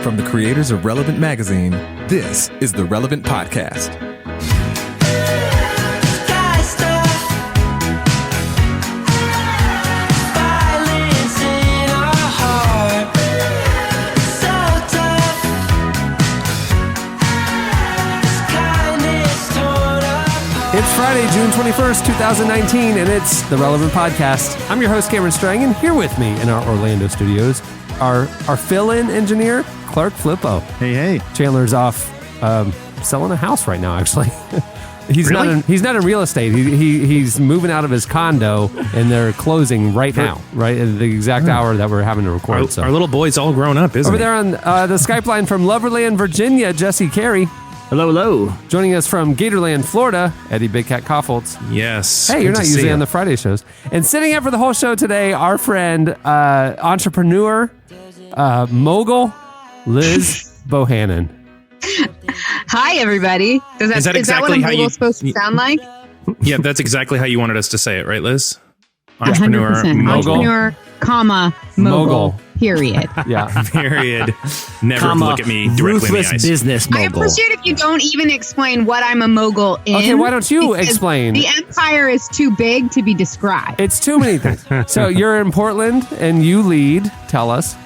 From the creators of Relevant Magazine, this is the Relevant Podcast. It's Friday, June 21st, 2019, and it's the Relevant Podcast. I'm your host, Cameron Strang, and here with me in our Orlando studios, our fill-in engineer, Clark Flippo. Hey. Chandler's off selling a house right now, actually. He's not in real estate. He's moving out of his condo, and they're closing right now, right at the exact hour that we're having to record. Our little boy's all grown up, isn't Over he? there on the Skype line from Loverland, Virginia, Jesse Carey. Hello. Joining us from Gatorland, Florida, Eddie Big Cat Koffoltz. Yes. Hey, you're not usually on the Friday shows. And sitting in for the whole show today, our friend, entrepreneur, mogul, Liz Bohannon. Hi, everybody. Is that exactly what a mogul's supposed to sound like? Yeah, that's exactly how you wanted us to say it, right, Liz? Entrepreneur, 100%. mogul. Entrepreneur, comma, mogul. Period. Yeah. Period. Never look at me directly in the eyes. Business mogul. I appreciate if you don't even explain what I'm a mogul in. Okay, why don't you because explain? The empire is too big to be described. It's too many things. So you're in Portland, and you lead. Tell us.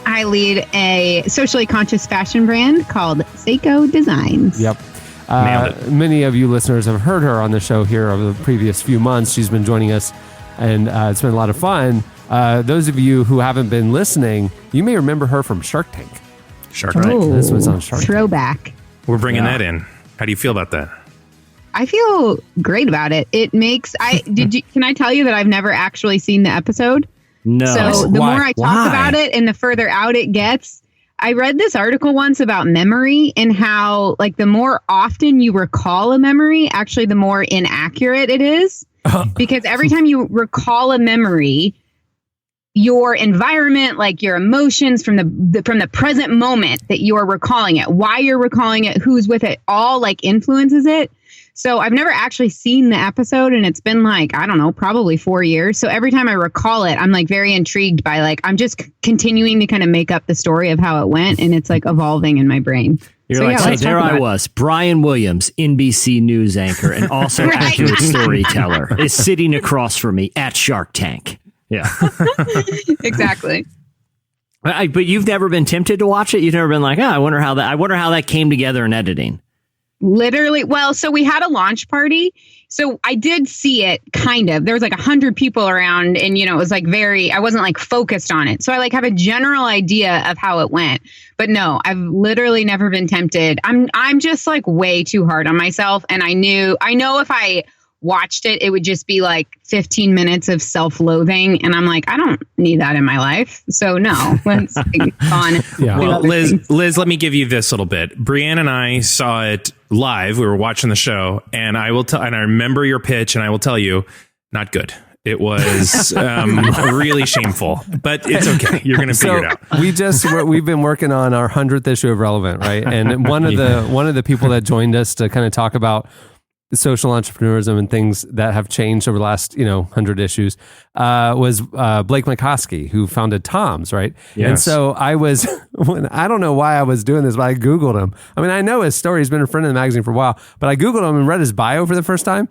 I lead a socially conscious fashion brand called Seiko Designs. Yep. Nailed it. Many of you listeners have heard her on the show here over the previous few months. She's been joining us, and it's been a lot of fun. Those of you who haven't been listening, you may remember her from Shark Tank. Shark Tank. Oh, This was on Shark Tank. Throwback. We're bringing that in. How do you feel about that? I feel great about it. It makes can I tell you that I've never actually seen the episode? No. So the Why? more I talk about it and the further out it gets, I read this article once about memory and how like the more often you recall a memory, actually the more inaccurate it is. Because every time you recall a memory, your environment, like your emotions from the present moment that you're recalling it, why you're recalling it, who's with it, all like influences it. So I've never actually seen the episode, and it's been like, I don't know, probably 4 years. So every time I recall it, I'm like very intrigued by like, I'm just continuing to kind of make up the story of how it went, and it's like evolving in my brain. You're So, like, yeah, so let's there talk I about was, Brian Williams, NBC News anchor, and also Right. accurate storyteller, is sitting across from me at Shark Tank. Yeah. it. Exactly. But you've never been tempted to watch it? You've never been like, I wonder how that came together in editing. Literally. Well, so we had a launch party. So I did see it kind of. There was like 100 people around, and it was like I wasn't like focused on it. So I like have a general idea of how it went. But no, I've literally never been tempted. I'm just like way too hard on myself, and I know if I watched it, it would just be like 15 minutes of self-loathing, and I'm like, I don't need that in my life. So no, let's go on. Yeah. Well, Liz, let me give you this little bit. Brianne and I saw it live. We were watching the show, and I remember your pitch, and I will tell you, not good. It was really shameful, but it's okay. You're going to figure it out. We've been working on our 100th issue of Relevant, right? And one of the people that joined us to kind of talk about social entrepreneurism and things that have changed over the last 100 issues was Blake McCoskey, who founded Tom's, right? Yes. And so I don't know why I was doing this, but I Googled him. I mean, I know his story. He's been a friend of the magazine for a while, but I Googled him and read his bio for the first time.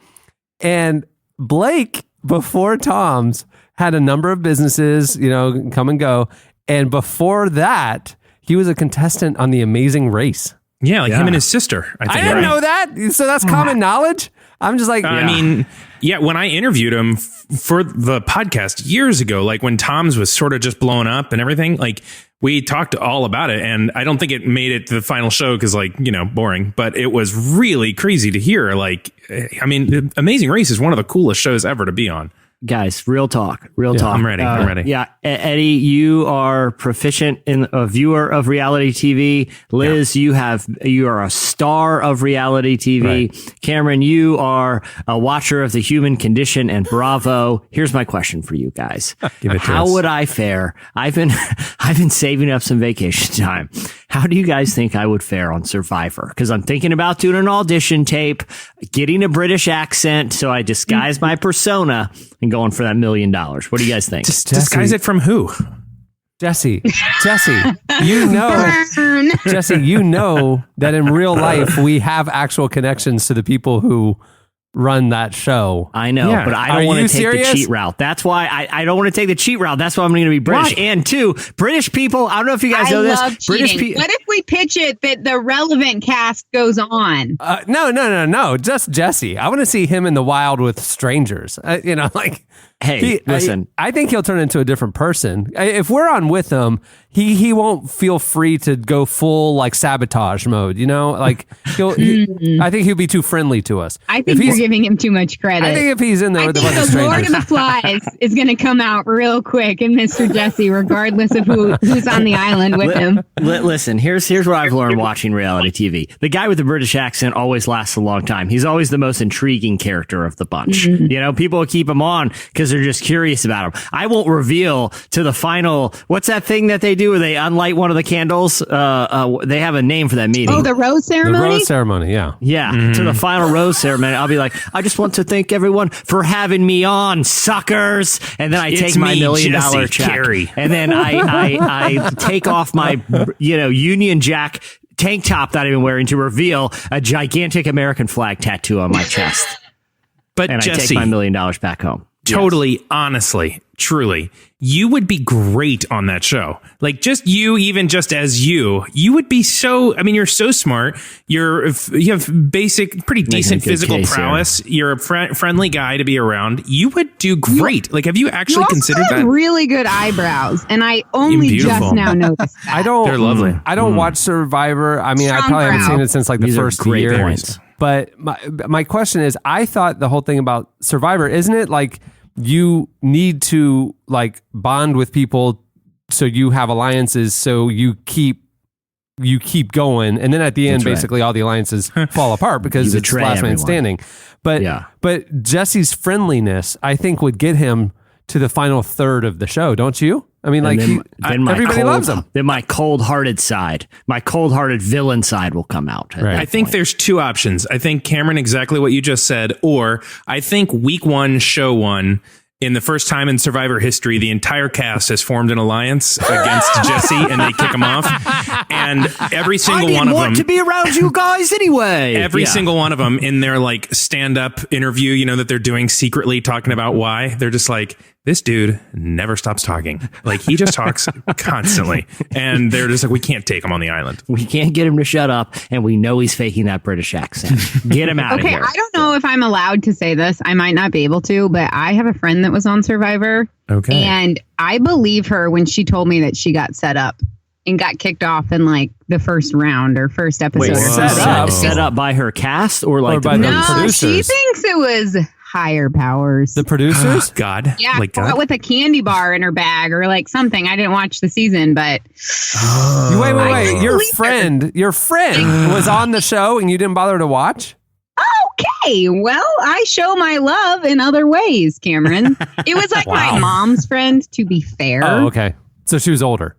And Blake, before Tom's, had a number of businesses, come and go. And before that, he was a contestant on The Amazing Race. Yeah, him and his sister. I didn't know that. So that's common knowledge. I'm just like, I mean, when I interviewed him for the podcast years ago, like when Tom's was sort of just blowing up and everything, like we talked all about it. And I don't think it made it to the final show because boring, but it was really crazy to hear. Like, I mean, Amazing Race is one of the coolest shows ever to be on. Guys, real talk. I'm ready. I'm ready. Yeah, Eddie, you are proficient in a viewer of reality TV. Liz, you are a star of reality TV. Right. Cameron, you are a watcher of the human condition and Bravo. Here's my question for you guys. How would I fare? I've been saving up some vacation time. How do you guys think I would fare on Survivor? Because I'm thinking about doing an audition tape, getting a British accent so I disguise my persona and going for that $1 million. What do you guys think? Disguise it from who? Jesse, you know, Jesse, you know that in real life we have actual connections to the people who run that show. I know, Yeah. but I don't want to take serious? the cheat route. That's why I don't want to take the cheat route. That's why I'm going to be British. Why? And two, British people, I don't know if you guys know this. Love British cheating. people. What if we pitch it that the relevant cast goes on? No. Just Jesse. I want to see him in the wild with strangers. Hey, listen. I think he'll turn into a different person. If we're on with him, he won't feel free to go full like sabotage mode. You know, like I think he'll be too friendly to us. I think you're giving him too much credit. I think if he's in there I with a think bunch of the Lord strangers, of the Flies is going to come out real quick in Mr. Jesse, regardless of who's on the island with him. Listen, here's what I've learned watching reality TV. The guy with the British accent always lasts a long time. He's always the most intriguing character of the bunch. You know, people keep him on because they're just curious about him. I won't reveal to the final, what's that thing that they do where they unlight one of the candles? They have a name for that meeting. Oh, the rose the ceremony? rose ceremony, yeah. Yeah, to the final rose ceremony, I'll be like, I just want to thank everyone for having me on, suckers. And then I It's take my me, $1 million Jesse check, Carey. and then I take off my Union Jack tank top that I've been wearing to reveal a gigantic American flag tattoo on my chest, But and I Jesse, take my $1 million back home. totally, honestly, truly, you would be great on that show. Like just you, even just as you would be so, I mean, you're so smart. You have basic, pretty decent a good physical case here. prowess. You're a friendly guy to be around. You would do great. Like, have you You actually also considered have that? really good eyebrows, and I only Beautiful. just now noticed that. I don't. They're lovely. I don't watch Survivor. I mean, I Strong probably haven't brow. seen it since like the These are first great year. points. But my question is, I thought the whole thing about Survivor, isn't it like you need to like bond with people so you have alliances so you keep going, and then at the end That's right. basically all the alliances fall apart because You it's betray last man everyone. standing. But Yeah. but Jesse's friendliness I think would get him to the final third of the show, don't you? I mean, like And then everybody loves him. Then my cold-hearted side, my cold-hearted villain side will come out. Right. I think there's two options. I think Cameron, exactly what you just said, or I think week one, show one, in the first time in Survivor history, the entire cast has formed an alliance against Jesse, and they kick him off. And every single one of them, to be around you guys anyway. every single one of them in their like stand-up interview, you know, that they're doing secretly, talking about why, they're just like, this dude never stops talking. Like he just talks constantly, and they're just like, we can't take him on the island. We can't get him to shut up, and we know he's faking that British accent. Get him out of Okay, here. I don't know if I'm allowed to say this. I might not be able to, but I have a friend that was on Survivor. Okay. And I believe her when she told me that she got set up and got kicked off in like the first round or first episode. Wait, or set something. up? set up by her cast or like Or by the No, producers. she thinks it was higher powers. The producers? God. Yeah, Like caught God. with a candy bar in her bag or like something. I didn't watch the season, but Wait. Your believe her. friend was on the show and you didn't bother to watch? okay. Well, I show my love in other ways, Cameron. It was like my mom's friend, to be fair. Oh, okay. So she was older.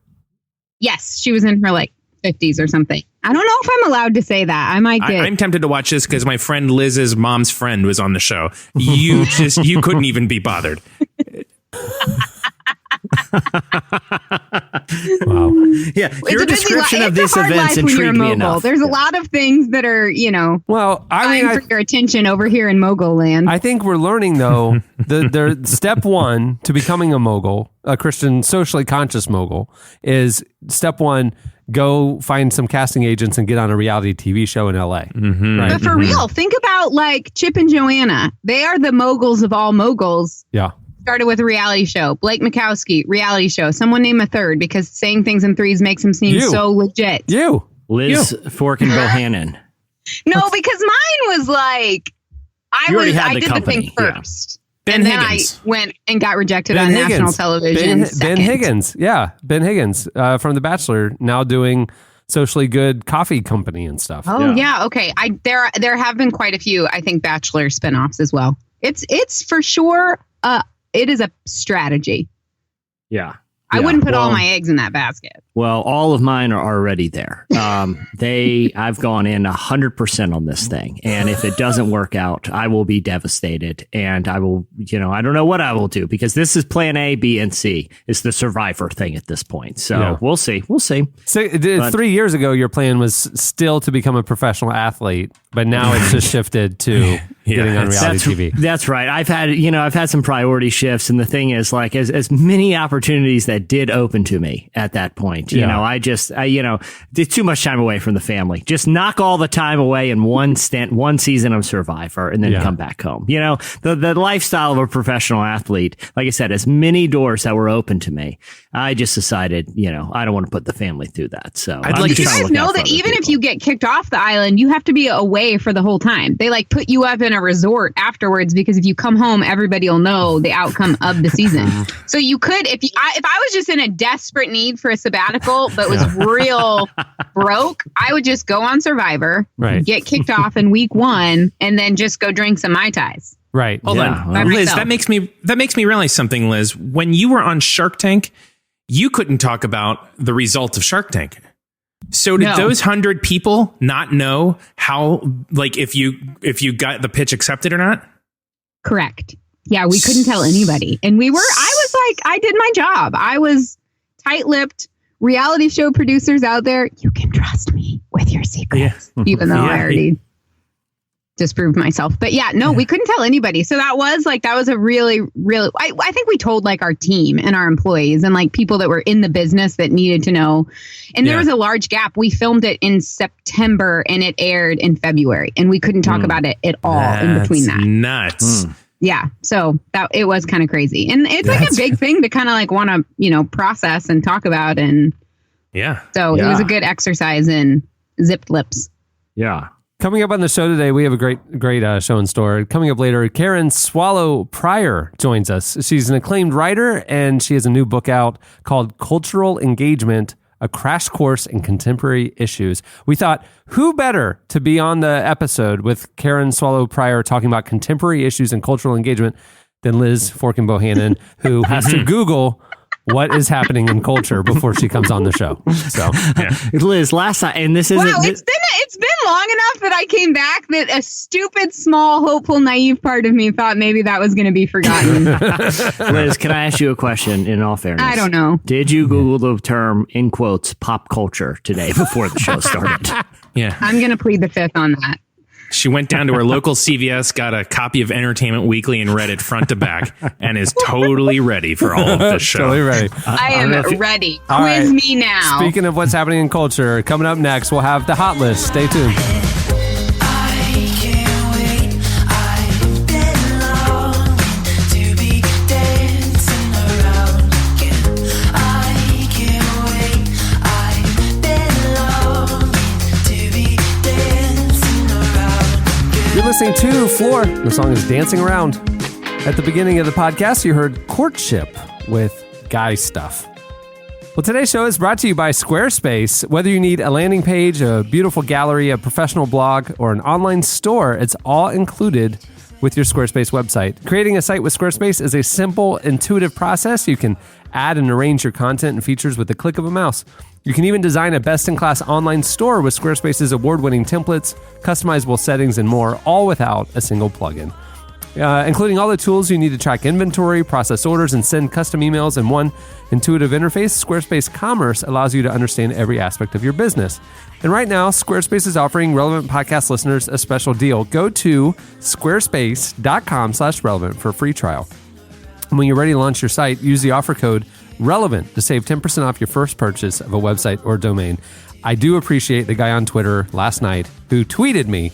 Yes, she was in her like 50s or something. I don't know if I'm allowed to say that. I might get. I'm tempted to watch this because my friend Liz's mom's friend was on the show. You couldn't even be bothered. Wow. Yeah, It's your a busy description life. of It's this a hard event's life when you're intrigued me mobile. enough. There's a lot of things that are, Well, I mean, vying for your attention over here in mogul land. I think we're learning though the step one to becoming a mogul, a Christian socially conscious mogul, is step one: go find some casting agents and get on a reality TV show in LA. Right? But for real, think about like Chip and Joanna. They are the moguls of all moguls. Yeah. Started with a reality show. Blake Mikowski, reality show. Someone name a third because saying things in threes makes him seem You. so legit. You. Liz Fork and Bohannon. No, because mine was like You already had I the did company, the thing yeah. first. Ben and then Higgins. I went and got rejected on national television. Ben second. Higgins. Yeah. Ben Higgins from The Bachelor, now doing socially good coffee company and stuff. Oh yeah, okay. There have been quite a few, I think, Bachelor spinoffs as well. It's for sure it is a strategy. Yeah. I wouldn't put all my eggs in that basket. Well, all of mine are already there. I've gone in 100% on this thing. And if it doesn't work out, I will be devastated. And I will, I don't know what I will do because this is plan A, B, and C. It's the survivor thing at this point. So we'll see. We'll see. So, 3 years ago, your plan was still to become a professional athlete, but now it's just shifted to getting on reality TV. That's right. I've had some priority shifts. And the thing is, like, as many opportunities that did open to me at that point, I did too much time away from the family. Just knock all the time away in one season of Survivor and then come back home. The lifestyle of a professional athlete, like I said, as many doors that were open to me, I just decided, I don't want to put the family through that. So you guys know that even if you get kicked off the island, you have to be away for the whole time. They like put you up in a resort afterwards because if you come home, everybody will know the outcome of the season. So you could, if I was just in a desperate need for a sabbatical, but was real broke, I would just go on Survivor, get kicked off in week 1, and then just go drink some Mai Tais. Right. Hold on. Liz, that makes me realize something, Liz. When you were on Shark Tank, you couldn't talk about the result of Shark Tank. So did those 100 people not know how, like, if you got the pitch accepted or not? Correct. Yeah, we couldn't tell anybody. And I was like, I did my job. I was tight-lipped. Reality show producers out there, you can trust me with your secrets, even though I already disproved myself. But we couldn't tell anybody. So that was a really, really, I think we told like our team and our employees and like people that were in the business that needed to know. And there was a large gap. We filmed it in September and it aired in February and we couldn't talk about it at all in between that. Nuts. Yeah. So it was kind of crazy. And it's like a big thing to kind of like want to, process and talk about. And so it was a good exercise in zipped lips. Yeah. Coming up on the show today, we have a great show in store. Coming up later, Karen Swallow Pryor joins us. She's an acclaimed writer, and she has a new book out called Cultural Engagement, A Crash Course in Contemporary Issues. We thought, who better to be on the episode with Karen Swallow Pryor talking about contemporary issues and cultural engagement than Liz Forkin Bohannon, who has to Google what is happening in culture before she comes on the show. So, Liz, last time, and this isn't. Wow, it's been long enough that I came back that a stupid, small, hopeful, naive part of me thought maybe that was going to be forgotten. Liz, can I ask you a question? In all fairness, I don't know. Did you Google the term in quotes pop culture today before the show started? I'm going to plead the fifth on that. She went down to her local CVS, got a copy of Entertainment Weekly and read it front to back and is totally ready for all of this show. Totally ready. I am ready. Quiz me now. Speaking of what's happening in culture, coming up next, we'll have the hot list. Stay tuned. Listening to Floor. The song is Dancing Around. At the beginning of the podcast, you heard Courtship with Guy Stuff. Well, today's show is brought to you by Squarespace. Whether you need a landing page, a beautiful gallery, a professional blog, or an online store, it's all included with your Squarespace website. Creating a site with Squarespace is a simple, intuitive process. You can add and arrange your content and features with the click of a mouse. You can even design a best-in-class online store with Squarespace's award-winning templates, customizable settings, and more, all without a single plugin. Including all the tools you need to track inventory, process orders, and send custom emails in one intuitive interface, Squarespace Commerce allows you to understand every aspect of your business. And right now, Squarespace is offering Relevant Podcast listeners a special deal. Go to squarespace.com/relevant for a free trial. And when you're ready to launch your site, use the offer code RELEVANT to save 10% off your first purchase of a website or domain. I do appreciate the guy on Twitter last night who tweeted me,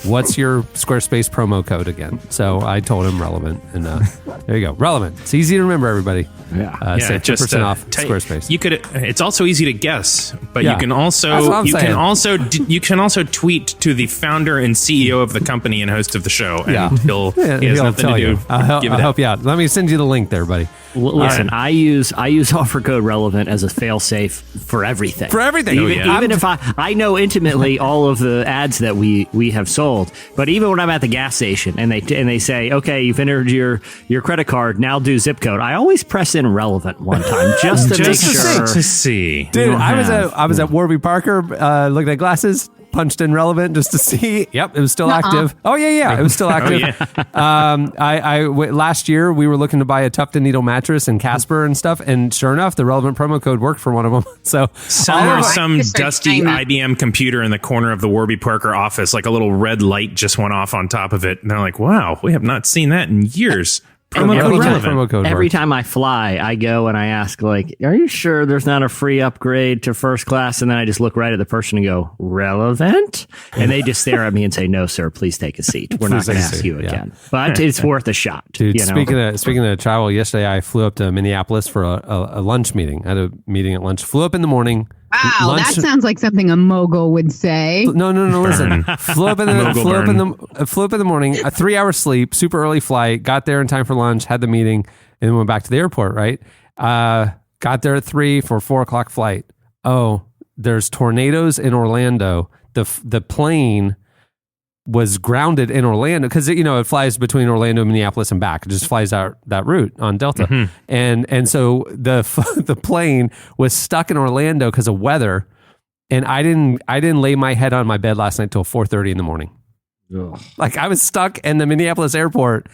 what's your Squarespace promo code again? So I told him Relevant, and there you go. Relevant. It's easy to remember, everybody. Save 10% off Squarespace. You could. It's also easy to guess, but you can also tweet to the founder and CEO of the company and host of the show, and he has nothing to do. I'll help you out. Let me send you the link there, buddy. Listen, I use offer code Relevant as a fail safe for everything. For everything. Even if I know intimately all of the ads that we have sold. But even when I'm at the gas station and they say, okay, you've entered your credit card, now do zip code, I always press in relevant one time just to make sure. To see. Dude, I was at Warby Parker looking at glasses, punched in relevant just to see. Yep, it was still active. Oh yeah, it was still active. Last year we were looking to buy a Tufted Needle mattress and Casper and stuff, and sure enough, the relevant promo code worked for one of them. So some dusty IBM computer in the corner of the Warby Parker office, like a little red light just went off on top of it, and they're like, "Wow, we have not seen that in years." Every time I fly, I go and I ask, like, are you sure there's not a free upgrade to first class? And then I just look right at the person and go, relevant? And they just stare at me and say, no, sir, please take a seat. We're not going to ask you again. But it's worth a shot. Dude, speaking of travel, yesterday I flew up to Minneapolis for a lunch meeting. I had a meeting at lunch. Flew up in the morning. Wow, that sounds like something a mogul would say. No. Listen, flew up in the morning. A 3-hour sleep, super early flight. Got there in time for lunch. Had the meeting, and then went back to the airport. Right. Got there at 3 for a 4 o'clock flight. Oh, there's tornadoes in Orlando. The plane was grounded in Orlando because it flies between Orlando and Minneapolis and back. It just flies out that route on Delta, and so the plane was stuck in Orlando because of weather. And I didn't lay my head on my bed last night till 4:30 in the morning. Ugh. Like I was stuck in the Minneapolis airport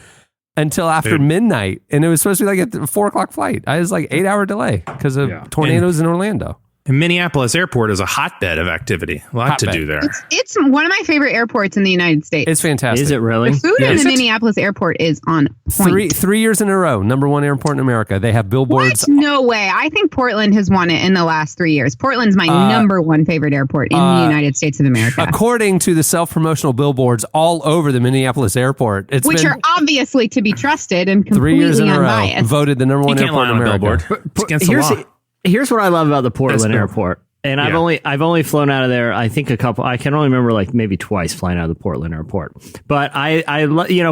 until after midnight, and it was supposed to be like a 4 o'clock flight. I was like 8-hour delay because of tornadoes in Orlando. And Minneapolis Airport is a hotbed of activity. A lot to do there. It's one of my favorite airports in the United States. It's fantastic. Is it really? The food in the Minneapolis Airport is on point. Three years in a row, #1 airport in America. They have billboards. What? No way. I think Portland has won it in the last 3 years. Portland's my #1 favorite airport in the United States of America. According to the self-promotional billboards all over the Minneapolis Airport, which are obviously to be trusted and completely 3 years in a unbiased. row, voted the #1 airport in America. It's against the law. Here's what I love about the Portland Airport. And I've only flown out of there. I think I can only remember like maybe twice flying out of the Portland airport. But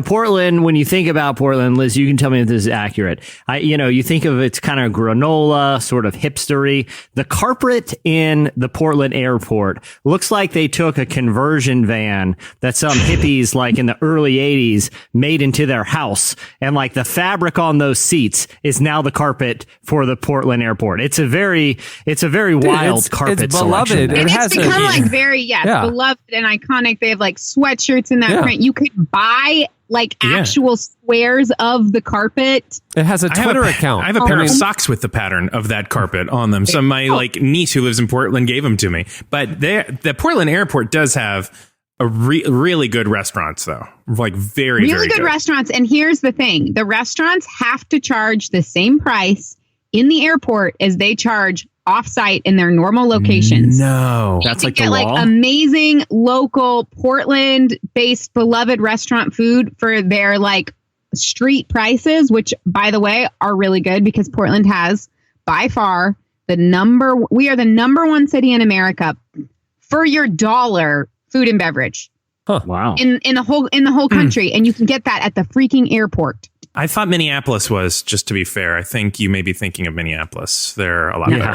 Portland. When you think about Portland, Liz, you can tell me if this is accurate. You think of it's kind of granola, sort of hipstery. The carpet in the Portland airport looks like they took a conversion van that some hippies like in the early '80s made into their house, and like the fabric on those seats is now the carpet for the Portland airport. It's a very wild carpet. It's beloved. It's become like very beloved and iconic. They have like sweatshirts in that print. You could buy like actual squares of the carpet. It has a Twitter account. I have a pair of socks with the pattern of that carpet on them. So my niece who lives in Portland gave them to me. But the Portland airport does have a really good restaurants though. Like very good restaurants. And here's the thing: the restaurants have to charge the same price in the airport as they charge off-site in their normal locations. No, that's like get the law. Amazing local Portland-based beloved restaurant food for their like street prices, which by the way are really good because Portland has by far we are the #1 city in America for your dollar food and beverage. Huh. Wow. In the whole country, and you can get that at the freaking airport. I thought Minneapolis was, just to be fair. I think you may be thinking of Minneapolis. They're a lot better.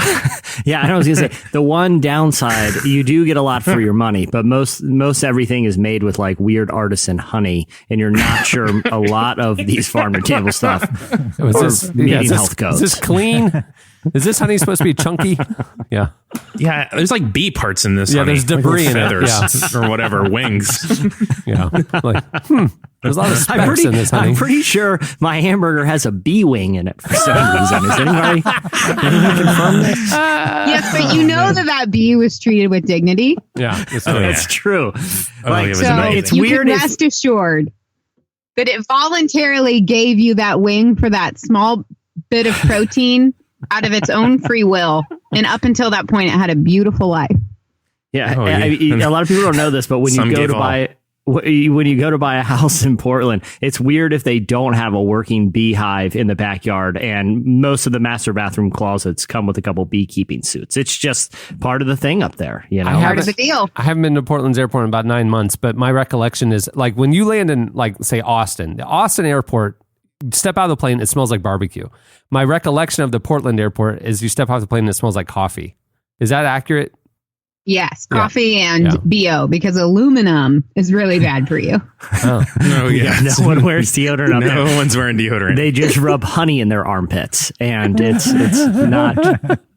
Yeah, I was going to say, the one downside, you do get a lot for your money, but most everything is made with like weird artisan honey, and you're not sure a lot of these farm-to-table stuff are meeting health codes. Is this clean? Is this honey supposed to be chunky? Yeah. Yeah, there's like bee parts in this honey. There's debris in feathers or whatever, wings. Yeah. There's a lot of specks in this honey. I'm pretty sure my hamburger has a bee wing in it for some reason. Is anybody confirm this? Yes, but you know that bee was treated with dignity. Yeah. That's true. It's weird. You can rest assured that it voluntarily gave you that wing for that small bit of protein out of its own free will, and up until that point, it had a beautiful life. Yeah, a lot of people don't know this, but when you go to buy a house in Portland, it's weird if they don't have a working beehive in the backyard, and most of the master bathroom closets come with a couple beekeeping suits. It's just part of the thing up there, Part of the deal. I haven't been to Portland's airport in about 9 months, but my recollection is like when you land in, like, say, Austin, the Austin airport. Step out of the plane, it smells like barbecue. My recollection of the Portland airport is you step out of the plane and it smells like coffee. Is that accurate? Yes, coffee and BO, because aluminum is really bad for you. Oh yeah. No one wears deodorant up there. No one's wearing deodorant. They just rub honey in their armpits, and it's not.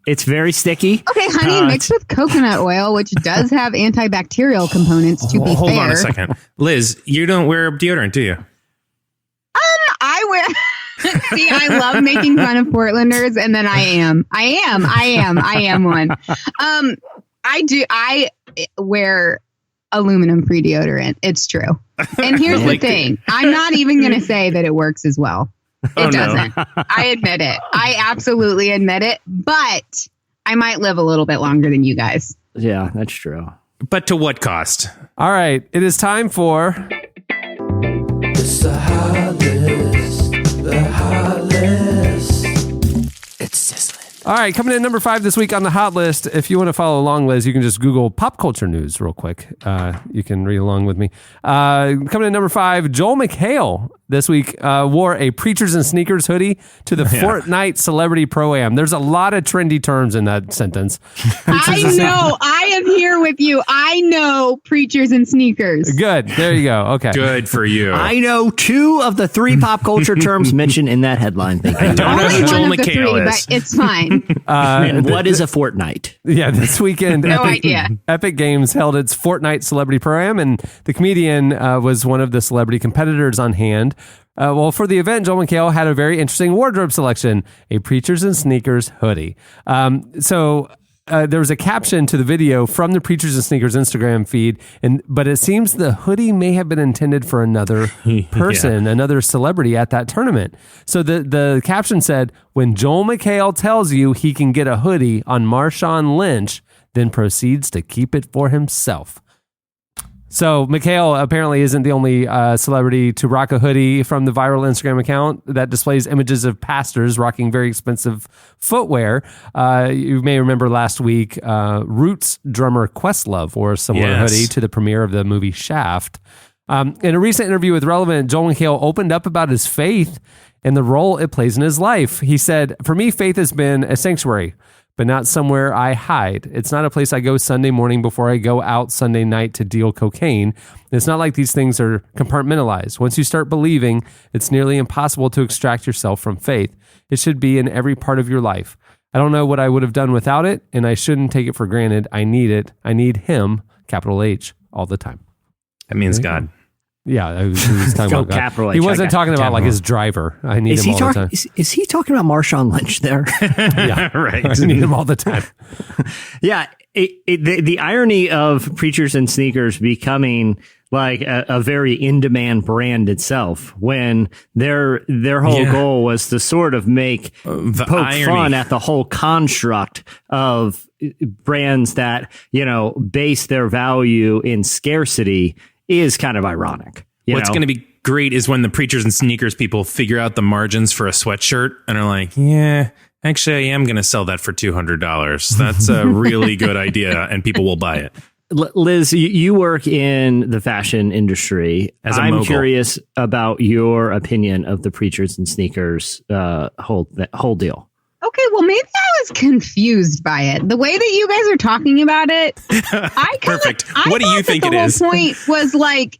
It's very sticky. Okay, honey mixed with coconut oil, which does have antibacterial components. To be fair, hold on a second, Liz. You don't wear deodorant, do you? I wear. See, I love making fun of Portlanders, and then I am one. I wear aluminum-free deodorant. It's true. And here's the thing. I'm not even going to say that it works as well. It doesn't. I admit it. I absolutely admit it. But I might live a little bit longer than you guys. Yeah, that's true. But to what cost? All right. It is time for... It's the hot list. The hot list. It's sizzling. All right, coming in number 5 this week on the hot list. If you want to follow along, Liz, you can just Google pop culture news real quick. You can read along with me. Coming in number 5, Joel McHale this week wore a Preachers and Sneakers hoodie to the Fortnite Celebrity Pro-Am. There's a lot of trendy terms in that sentence. I know. I am here with you. I know Preachers and Sneakers. Good. There you go. Okay. Good for you. I know 2 of the 3 pop culture terms mentioned in that headline. Thank you. I don't know Only who Joel one of the McHale 3, is. but it's fine. And what is a fortnight? Yeah, this weekend, No idea. Epic Games held its Fortnite Celebrity Pro-Am, and the comedian was one of the celebrity competitors on hand. Well, for the event, Joel McHale had a very interesting wardrobe selection, a Preachers and Sneakers hoodie. There was a caption to the video from the Preachers and Sneakers Instagram feed, but it seems the hoodie may have been intended for another person, another celebrity at that tournament. So the caption said, "When Joel McHale tells you he can get a hoodie on Marshawn Lynch, then proceeds to keep it for himself." So McHale apparently isn't the only celebrity to rock a hoodie from the viral Instagram account that displays images of pastors rocking very expensive footwear. You may remember last week, Roots drummer Questlove wore a similar hoodie to the premiere of the movie Shaft. In a recent interview with Relevant, Joel McHale opened up about his faith and the role it plays in his life. He said, "For me, faith has been a sanctuary, but not somewhere I hide. It's not a place I go Sunday morning before I go out Sunday night to deal cocaine. It's not like these things are compartmentalized. Once you start believing, it's nearly impossible to extract yourself from faith. It should be in every part of your life. I don't know what I would have done without it, and I shouldn't take it for granted. I need it. I need him, capital H, all the time." That means God. Yeah, he was talking about God. Capital H, He wasn't okay. talking about like his driver. I need him all the time. Is he talking about Marshawn Lynch there? Yeah, Right. I need him all the time. Yeah, the irony of Preachers and Sneakers becoming like a very in-demand brand itself, when their whole goal was to sort of make poke fun at the whole construct of brands that, base their value in scarcity, is kind of ironic. What's going to be great is when the Preachers and Sneakers people figure out the margins for a sweatshirt and are like, yeah, actually, I am going to sell that for $200. That's a really good idea, and people will buy it. Liz, you work in the fashion industry. As a I'm mogul. curious about your opinion of the Preachers and Sneakers whole deal. Okay, well, maybe I was confused by it. The way that you guys are talking about it, Perfect. What do you think it is? The whole point was like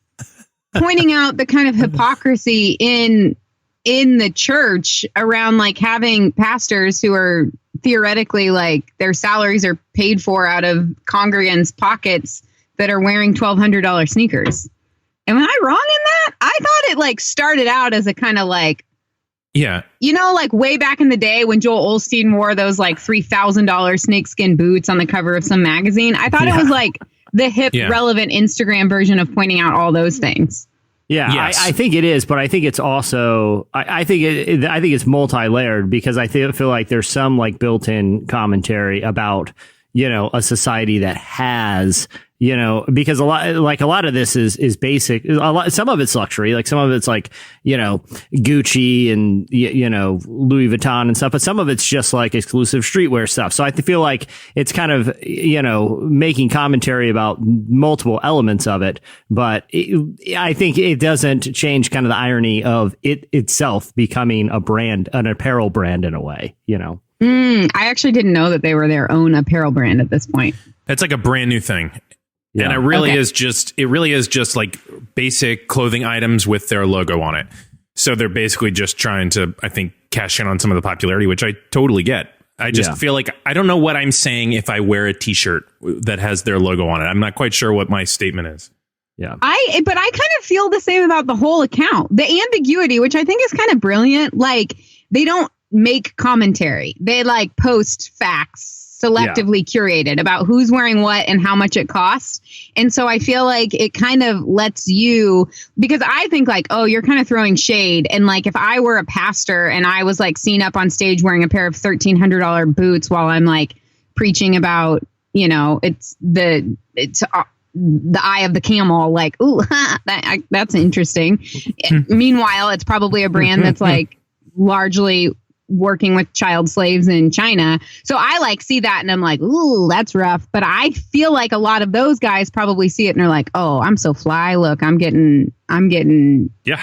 pointing out the kind of hypocrisy in the church around like having pastors who are theoretically like their salaries are paid for out of congregants' pockets that are wearing $1,200 sneakers. Am I wrong in that? I thought it like started out as a kind of like, Yeah. like way back in the day when Joel Osteen wore those like $3,000 snakeskin boots on the cover of some magazine. I thought it was like the hip, relevant Instagram version of pointing out all those things. Yeah, Yes. I think it is, but I think it's also I think it's multi-layered, because I feel like there's some like built-in commentary about a society that has because a lot of this is basic. Some of it's luxury, like some of it's like Gucci and Louis Vuitton and stuff, but some of it's just like exclusive streetwear stuff. So I feel like it's kind of making commentary about multiple elements of it, but I think it doesn't change kind of the irony of it itself becoming a brand, an apparel brand in a way. I actually didn't know that they were their own apparel brand at this point. It's like a brand new thing. Yeah. And it really is just like basic clothing items with their logo on it. So they're basically just trying to, I think, cash in on some of the popularity, which I totally get. I just feel like I don't know what I'm saying if I wear a t-shirt that has their logo on it. I'm not quite sure what my statement is. Yeah. But I kind of feel the same about the whole account. The ambiguity, which I think is kind of brilliant. Like, they don't make commentary. They like post facts selectively curated about who's wearing what and how much it costs. And so I feel like it kind of lets you, because I think like, oh, you're kind of throwing shade. And like, if I were a pastor and I was like seen up on stage wearing a pair of $1,300 boots while I'm like preaching about, you know, it's the eye of the camel, like, ooh, that's interesting. Meanwhile, it's probably a brand that's like largely working with child slaves in China. So I like see that and I'm like, ooh, that's rough. But I feel like a lot of those guys probably see it and they're like, oh, I'm so fly. Look, I'm getting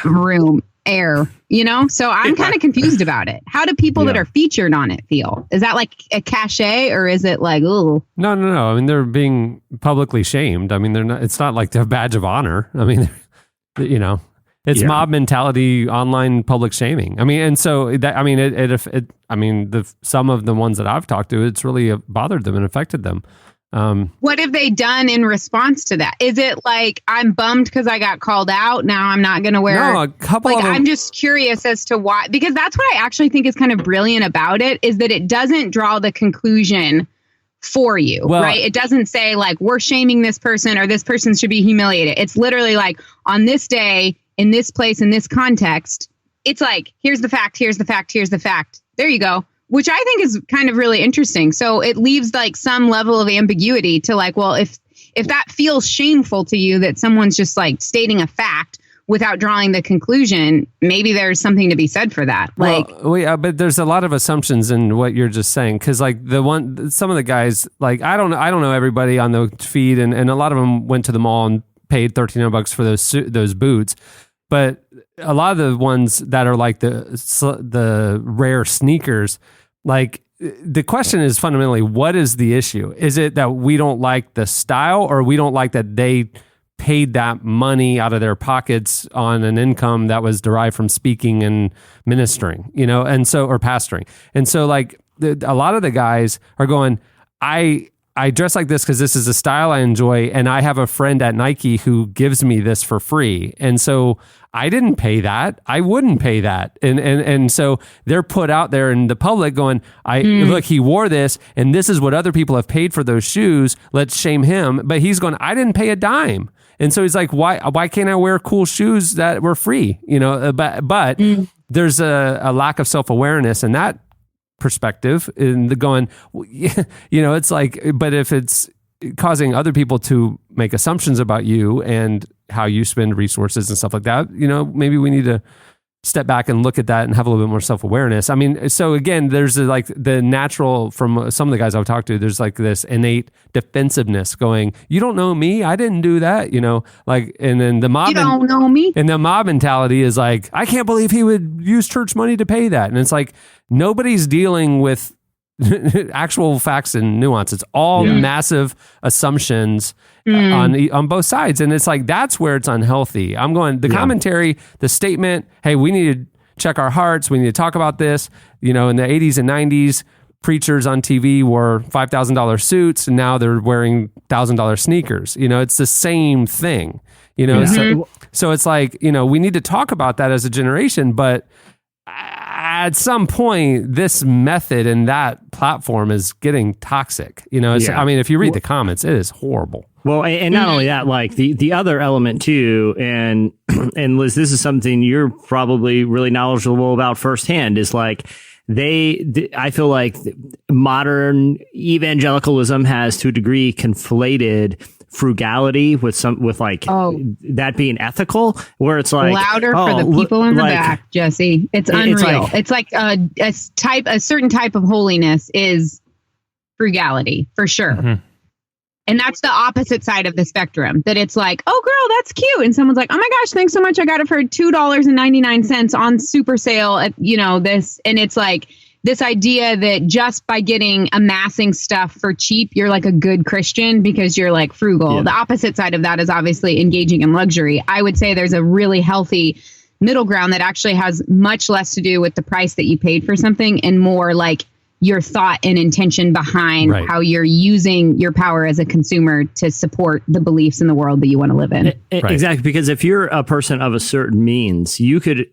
room, air, you know? So I'm kind of confused about it. How do people that are featured on it feel? Is that like a cachet or is it like, ooh? No. I mean, they're being publicly shamed. I mean, they're not, it's not like the badge of honor. I mean, you know, it's mob mentality, online public shaming. I mean, and so that, I mean, some of the ones that I've talked to, it's really bothered them and affected them. What have they done in response to that? Is it like, I'm bummed because I got called out, now I'm not going to wear? No, a couple of them. I'm just curious as to why, because that's what I actually think is kind of brilliant about it, is that it doesn't draw the conclusion for you, right? It doesn't say like, we're shaming this person or this person should be humiliated. It's literally like, on this day, in this place, in this context, it's like, here's the fact, here's the fact, here's the fact. There you go. Which I think is kind of really interesting. So it leaves like some level of ambiguity to like, well, if that feels shameful to you that someone's just like stating a fact without drawing the conclusion, maybe there's something to be said for that. Like, but there's a lot of assumptions in what you're just saying. Cause like some of the guys, like, I don't know everybody on the feed and a lot of them went to the mall and paid $1,300 for those boots. But a lot of the ones that are like the rare sneakers, like the question is fundamentally, what is the issue? Is it that we don't like the style, or we don't like that they paid that money out of their pockets on an income that was derived from speaking and ministering, you know, and so, or pastoring. And so like a lot of the guys are going, I dress like this because this is a style I enjoy, and I have a friend at Nike who gives me this for free. And so I didn't pay that. I wouldn't pay that. And so they're put out there in the public going, look, he wore this, and this is what other people have paid for those shoes. Let's shame him. But he's going, I didn't pay a dime. And so he's like, why can't I wear cool shoes that were free? You know, but there's a lack of self-awareness in that perspective, in the going, you know, it's like, but if it's causing other people to make assumptions about you and how you spend resources and stuff like that, you know, maybe we need to step back and look at that and have a little bit more self-awareness. I mean, so again, there's like the natural, from some of the guys I've talked to, there's like this innate defensiveness going, you don't know me, I didn't do that, you know, like, and then the mob, you don't know me. And the mob mentality is like, I can't believe he would use church money to pay that. And it's like, nobody's dealing with actual facts and nuance. It's all massive assumptions on both sides. And it's like, that's where it's unhealthy. I'm going, the commentary, the statement, hey, we need to check our hearts. We need to talk about this. You know, in the 80s and 90s, preachers on TV wore $5,000 suits, and now they're wearing $1,000 sneakers. You know, it's the same thing, you know? So it's like, you know, we need to talk about that as a generation, but at some point, this method and that platform is getting toxic. You know, I mean, if you read the comments, it is horrible. Well, and not only that, like the other element too, and Liz, this is something you're probably really knowledgeable about firsthand, is like I feel like modern evangelicalism has to a degree conflated frugality with that being ethical, where it's like louder for the people in the back, Jesse. It's unreal. It's like a certain type of holiness is frugality for sure. Mm-hmm. And that's the opposite side of the spectrum, that it's like, oh girl, that's cute. And someone's like, oh my gosh, thanks so much. I got it for $2.99 on super sale at, you know, this. And it's like, this idea that just by amassing stuff for cheap, you're like a good Christian because you're like frugal. Yeah. The opposite side of that is obviously engaging in luxury. I would say there's a really healthy middle ground that actually has much less to do with the price that you paid for something and more like your thought and intention behind how you're using your power as a consumer to support the beliefs in the world that you want to live in. Exactly. Because if you're a person of a certain means,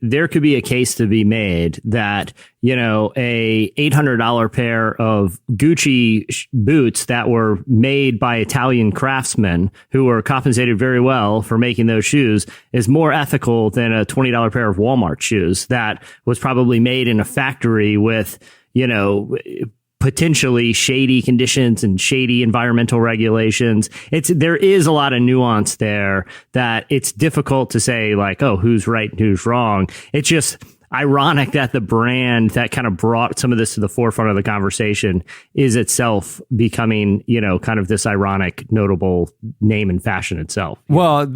there could be a case to be made that, a $800 pair of Gucci boots that were made by Italian craftsmen who were compensated very well for making those shoes is more ethical than a $20 pair of Walmart shoes that was probably made in a factory with, potentially shady conditions and shady environmental regulations. There is a lot of nuance there that it's difficult to say like, oh, who's right and who's wrong. It's just ironic that the brand that kind of brought some of this to the forefront of the conversation is itself becoming, kind of this ironic, notable name and fashion itself. Well,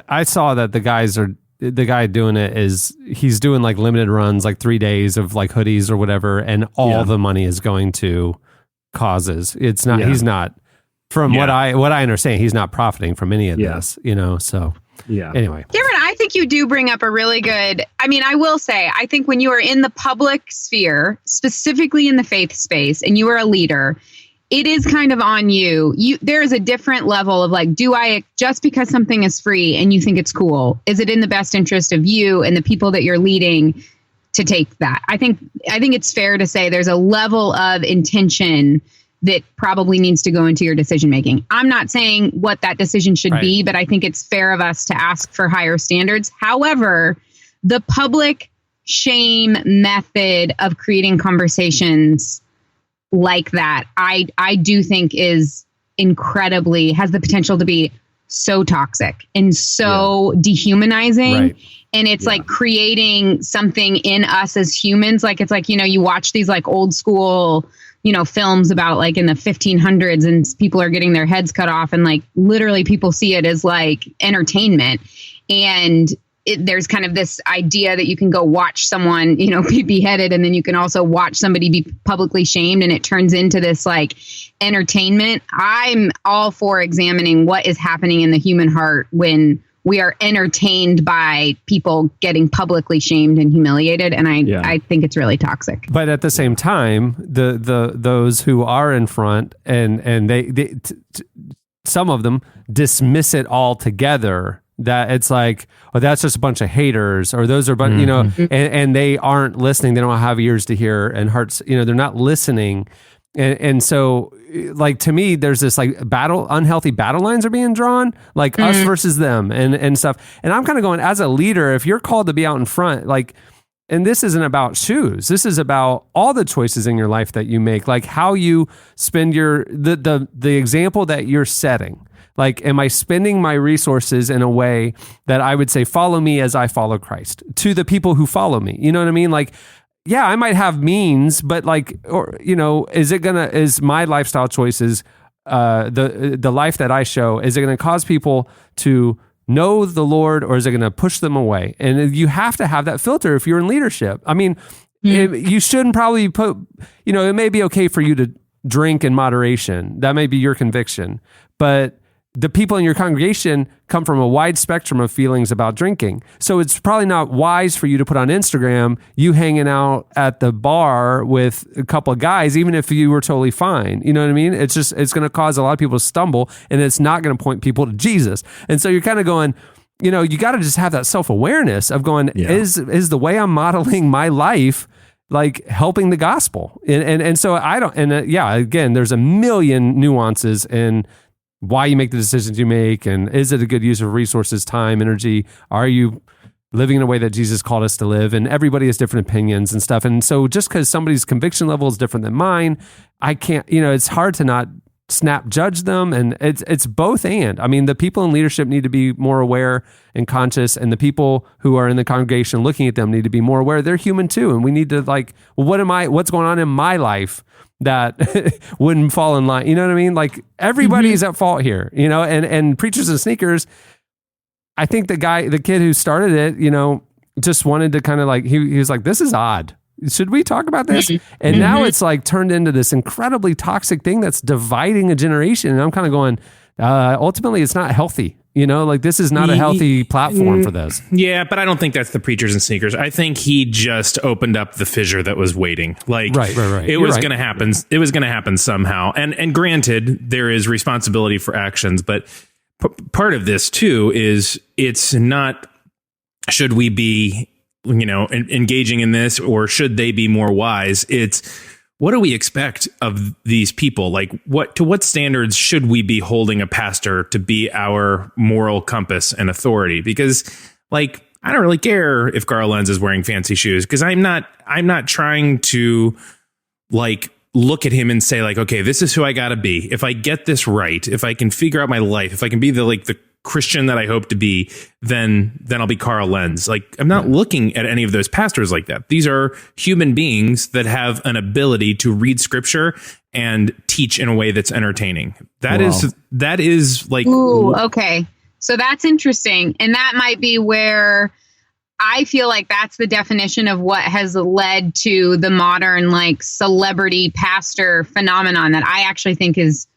I saw that the guy doing it he's doing like limited runs, like 3 days of like hoodies or whatever. And all the money is going to causes. It's not, he's not, from what I understand, he's not profiting from any of this, so anyway. Cameron, I think you do bring up a really good, I will say, I think when you are in the public sphere, specifically in the faith space, and you are a leader, it is kind of on you. There is a different level of like, just because something is free and you think it's cool, is it in the best interest of you and the people that you're leading to take that? I think it's fair to say there's a level of intention that probably needs to go into your decision making. I'm not saying what that decision should be, but I think it's fair of us to ask for higher standards. However, the public shame method of creating conversations like that, I do think is has the potential to be so toxic and so dehumanizing. And it's like creating something in us as humans. Like, it's like, you watch these like old school, films about like in the 1500s and people are getting their heads cut off and like literally people see it as like entertainment. And there's kind of this idea that you can go watch someone, be beheaded, and then you can also watch somebody be publicly shamed, and it turns into this like entertainment. I'm all for examining what is happening in the human heart when we are entertained by people getting publicly shamed and humiliated, and I think it's really toxic. But at the same time, those who are in front and they some of them dismiss it altogether. That it's like, oh, that's just a bunch of haters, or those are, and they aren't listening. They don't have ears to hear and hearts, they're not listening. And so, like, to me, there's this like unhealthy battle lines are being drawn, like us versus them and stuff. And I'm kind of going, as a leader, if you're called to be out in front, like, and this isn't about shoes. This is about all the choices in your life that you make, like how you spend the example that you're setting. Like, am I spending my resources in a way that I would say, follow me as I follow Christ to the people who follow me? You know what I mean? Like, yeah, I might have means, but like, or, is my lifestyle choices, the life that I show, is it going to cause people to know the Lord, or is it going to push them away? And you have to have that filter if you're in leadership. I mean, you shouldn't probably put, it may be okay for you to drink in moderation. That may be your conviction, but the people in your congregation come from a wide spectrum of feelings about drinking. So it's probably not wise for you to put on Instagram you hanging out at the bar with a couple of guys, even if you were totally fine. You know what I mean? It's going to cause a lot of people to stumble, and it's not going to point people to Jesus. And so you're kind of going, you got to just have that self-awareness of going, is the way I'm modeling my life like helping the gospel? And so I don't, again, there's a million nuances in why you make the decisions you make, and is it a good use of resources, time, energy? Are you living in a way that Jesus called us to live? And everybody has different opinions and stuff. And so just because somebody's conviction level is different than mine, I can't, it's hard to not snap judge them. And it's both and. I mean, the people in leadership need to be more aware and conscious, and the people who are in the congregation looking at them need to be more aware. They're human too. And we need to like, well, what's going on in my life that wouldn't fall in line? You know what I mean? Like, everybody's at fault here, and Preachers and Sneakers, I think the kid who started it, just wanted to kind of like, he was like, this is odd. should we talk about this? And now it's like turned into this incredibly toxic thing that's dividing a generation. And I'm kind of going, ultimately, it's not healthy. Like this is not a healthy platform for this. Yeah, but I don't think that's the Preachers and Sneakers. I think he just opened up the fissure that was waiting. Like, right. It was going to happen. It was going to happen somehow. And granted, there is responsibility for actions, but part of this too is it's not, should we be, engaging in this, or should they be more wise? It's, what do we expect of these people? Like, to what standards should we be holding a pastor to be our moral compass and authority? Because, like, I don't really care if Carl Lenz is wearing fancy shoes, because I'm not trying to, like, look at him and say, like, okay, this is who I got to be. If I get this right, if I can figure out my life, if I can be the Christian that I hope to be, then I'll be Carl Lenz. Like, I'm not looking at any of those pastors like that. These are human beings that have an ability to read scripture and teach in a way that's entertaining. That is like, ooh, okay. So that's interesting. And that might be where I feel like that's the definition of what has led to the modern, like, celebrity pastor phenomenon that I actually think is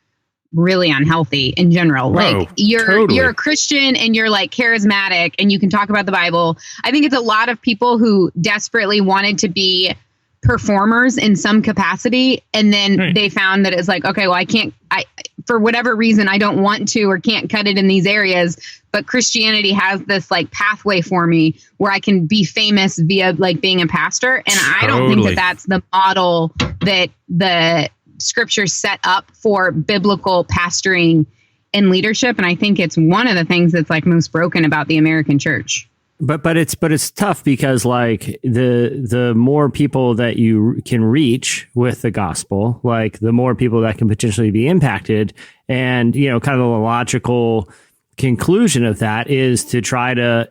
really unhealthy in general. Like, you're a Christian and you're, like, charismatic and you can talk about the Bible. I think it's a lot of people who desperately wanted to be performers in some capacity, and then they found that it's like, okay, well, I for whatever reason, I don't want to or can't cut it in these areas, but Christianity has this, like, pathway for me where I can be famous via, like, being a pastor. And I don't think that that's the model that the scriptures set up for biblical pastoring and leadership. And I think it's one of the things that's, like, most broken about the American church. But it's tough because, like, the more people that you can reach with the gospel, like, the more people that can potentially be impacted. And, kind of the logical conclusion of that is to try to,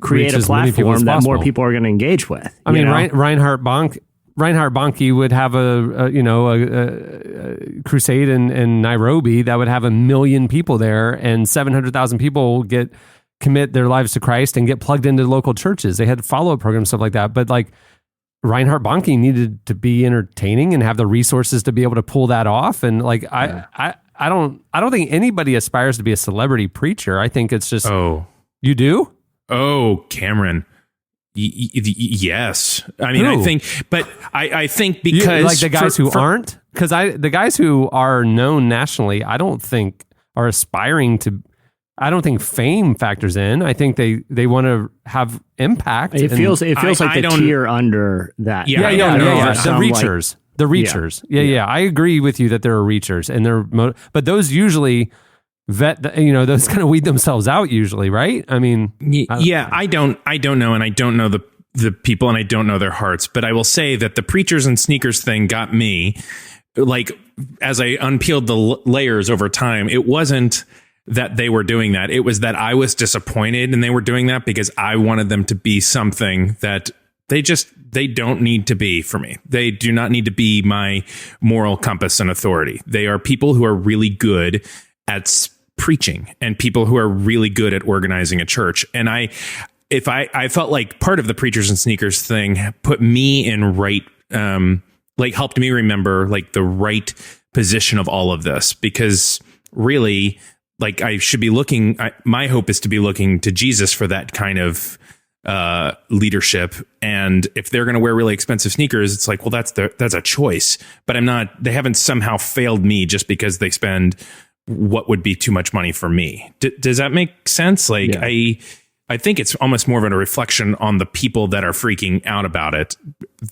create a platform that more people are going to engage with. I mean, Reinhard Bonnke would have a crusade in Nairobi that would have 1 million people there, and 700,000 people commit their lives to Christ and get plugged into local churches. They had follow-up programs, stuff like that. But, like, Reinhard Bonnke needed to be entertaining and have the resources to be able to pull that off. And, like, I don't think anybody aspires to be a celebrity preacher. I think it's just, you do? Oh, Cameron. Yes. I mean, I think because like the guys who aren't, because the guys who are known nationally, I don't think are aspiring to. I don't think fame factors in. I think they want to have impact. It feels like the tier under that. Yeah. The reachers. Yeah. I agree with you that there are reachers, and but those usually those kind of weed themselves out usually, right? I mean, I don't know, and I don't know the people, and I don't know their hearts. But I will say that the Preachers and Sneakers thing got me. Like, as I unpeeled the layers over time, it wasn't that they were doing that. It was that I was disappointed and they were doing that because I wanted them to be something that they don't need to be for me. They do not need to be my moral compass and authority. They are people who are really good at preaching and people who are really good at organizing a church. And I felt like part of the Preachers and Sneakers thing put me in helped me remember, like, the right position of all of this, because really, like, I should be my hope is to be looking to Jesus for that kind of leadership. And if they're going to wear really expensive sneakers, it's like, well, that's a choice, but they haven't somehow failed me just because they spend what would be too much money for me. Does that make sense? Like, yeah. I think it's almost more of a reflection on the people that are freaking out about it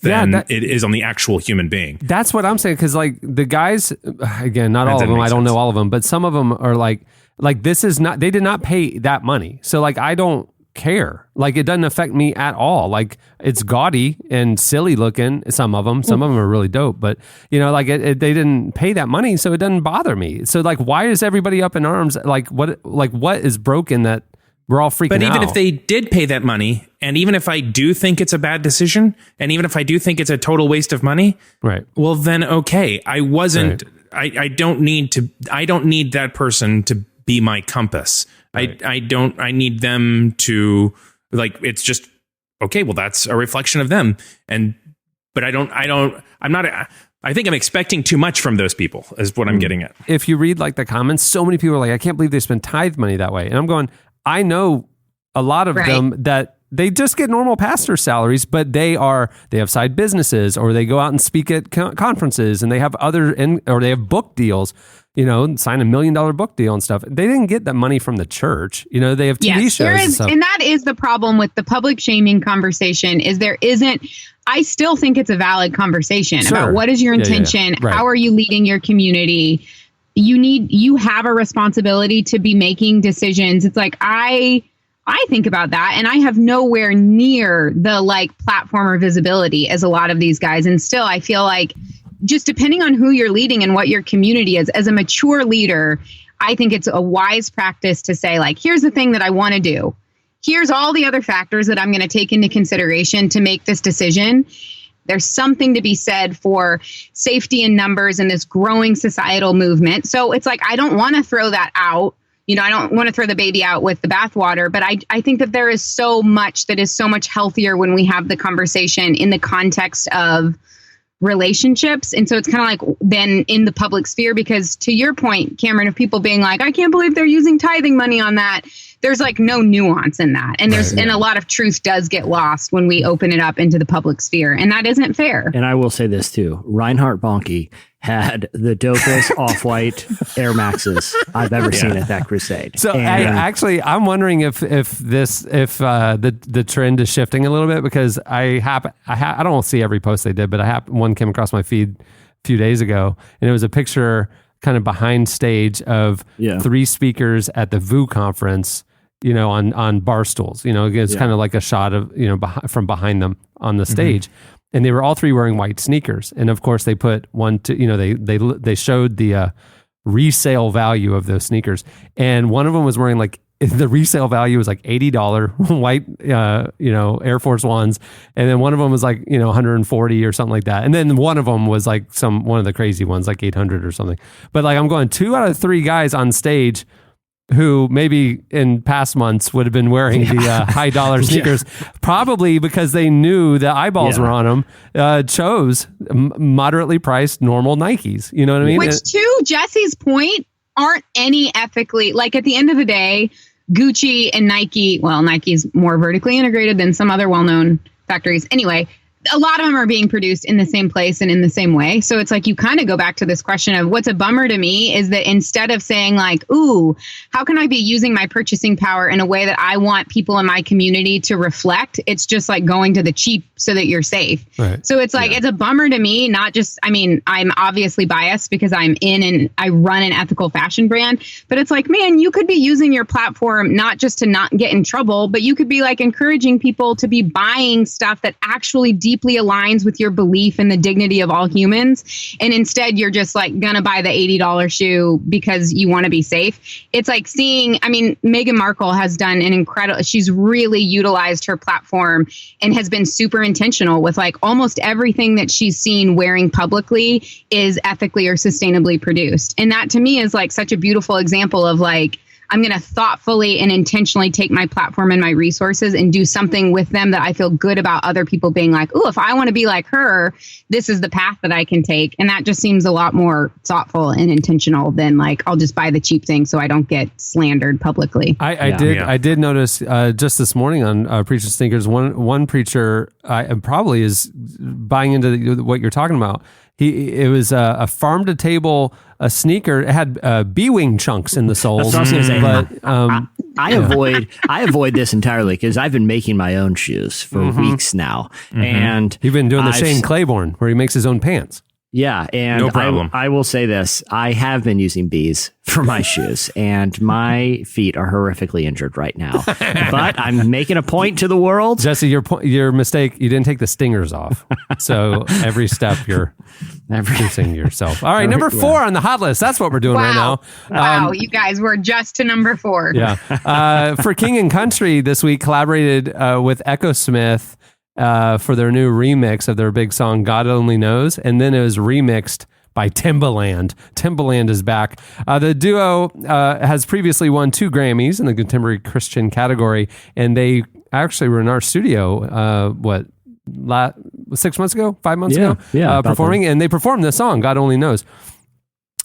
than it is on the actual human being. That's what I'm saying. Cause, like, the guys, again, not all of them, I don't know all of them, but some of them are like this is not, they did not pay that money. So, like, I don't care. Like, it doesn't affect me at all. Like, it's gaudy and silly looking. Some of them are really dope, but like they didn't pay that money. So it doesn't bother me. So, like, why is everybody up in arms? Like, what is broken that we're all freaking out? But even if they did pay that money, and even if I do think it's a bad decision, and even if I do think it's a total waste of money, right? Well, then okay, I wasn't. Right. I don't need that person to be my compass. Right. I need them to, like, it's just okay. Well, that's a reflection of them, and but I think I'm expecting too much from those people is what I'm getting at. If you read like the comments, so many people are like, I can't believe they spend tithe money that way. And I'm going, I know a lot of them that they just get normal pastor salaries, but they have side businesses, or they go out and speak at conferences, and they have or they have book deals, sign $1 million book deal and stuff. They didn't get that money from the church. They have TV shows and stuff. And that is the problem with the public shaming conversation is there isn't, I still think it's a valid conversation about what is your intention? Right. How are you leading your community? You have a responsibility to be making decisions. It's like, I think about that, and I have nowhere near the platform or visibility as a lot of these guys. And still, I feel like just depending on who you're leading and what your community is, as a mature leader, I think it's a wise practice to say, here's the thing that I want to do. Here's all the other factors that I'm going to take into consideration to make this decision. There's something to be said for safety in numbers and this growing societal movement. So it's I don't want to throw that out. I don't want to throw the baby out with the bathwater, but I think that there is so much that is so much healthier when we have the conversation in the context of relationships. And so it's kind of then in the public sphere, because to your point, Cameron, of people being I can't believe they're using tithing money on that. There's no nuance in that. And and a lot of truth does get lost when we open it up into the public sphere. And that isn't fair. And I will say this too. Reinhard Bonnke had the dopest off-white Air Maxes I've ever seen at that crusade. So I'm wondering if the trend is shifting a little bit, because I don't see every post they did, but one came across my feed a few days ago, and it was a picture kind of behind stage of 3 speakers at the VU conference, on bar stools. It's kind of like a shot of from behind them on the stage. And they were all 3 wearing white sneakers. And of course they put they showed the resale value of those sneakers. And one of them was wearing the resale value was $80 white, Air Force Ones. And then one of them was $140 or something like that. And then one of them was one of the crazy ones, $800 or something. But I'm going 2 out of 3 guys on stage who maybe in past months would have been wearing the high dollar sneakers, probably because they knew the eyeballs were on them, chose moderately priced normal Nikes. You know what I mean? Which, to Jesse's point, aren't any ethically, at the end of the day, Gucci and Nike, well, Nike's more vertically integrated than some other well-known factories. Anyway, a lot of them are being produced in the same place and in the same way. So it's you kind of go back to this question of what's a bummer to me is that instead of saying ooh, how can I be using my purchasing power in a way that I want people in my community to reflect? It's just going to the cheap so that you're safe. Right. So it's it's a bummer to me, not just, I'm obviously biased because I run an ethical fashion brand, but it's man, you could be using your platform not just to not get in trouble, but you could be encouraging people to be buying stuff that actually deeply aligns with your belief in the dignity of all humans. And instead you're just gonna buy the $80 shoe because you want to be safe. It's seeing, Meghan Markle has done an incredible, she's really utilized her platform and has been super intentional with almost everything that she's seen wearing publicly is ethically or sustainably produced. And that to me is such a beautiful example of I'm going to thoughtfully and intentionally take my platform and my resources and do something with them that I feel good about other people being oh, if I want to be like her, this is the path that I can take. And that just seems a lot more thoughtful and intentional than I'll just buy the cheap thing so I don't get slandered publicly. I did notice just this morning on PreachersNsneakers, one preacher probably is buying into what you're talking about. It was a farm to table a sneaker. It had B-wing chunks in the soles. That's what I was gonna say. But I avoid this entirely because I've been making my own shoes for weeks now, and you've been doing the Shane Claiborne where he makes his own pants. Yeah, and no problem. I will say this. I have been using bees for my shoes, and my feet are horrifically injured right now. But I'm making a point to the world. Jesse, your mistake, you didn't take the stingers off. So every step you're producing yourself. All right, number 4 on the hot list. That's what we're doing right now. Wow, you guys were just to number 4. Yeah. For King and Country this week, collaborated with Echo Smith for their new remix of their big song God Only Knows, and then it was remixed by Timbaland. Timbaland is back. The duo has previously won 2 Grammys in the contemporary Christian category, and they actually were in our studio 6 months ago, 5 months Yeah, ago, yeah, about performing, and they performed this song, God Only Knows.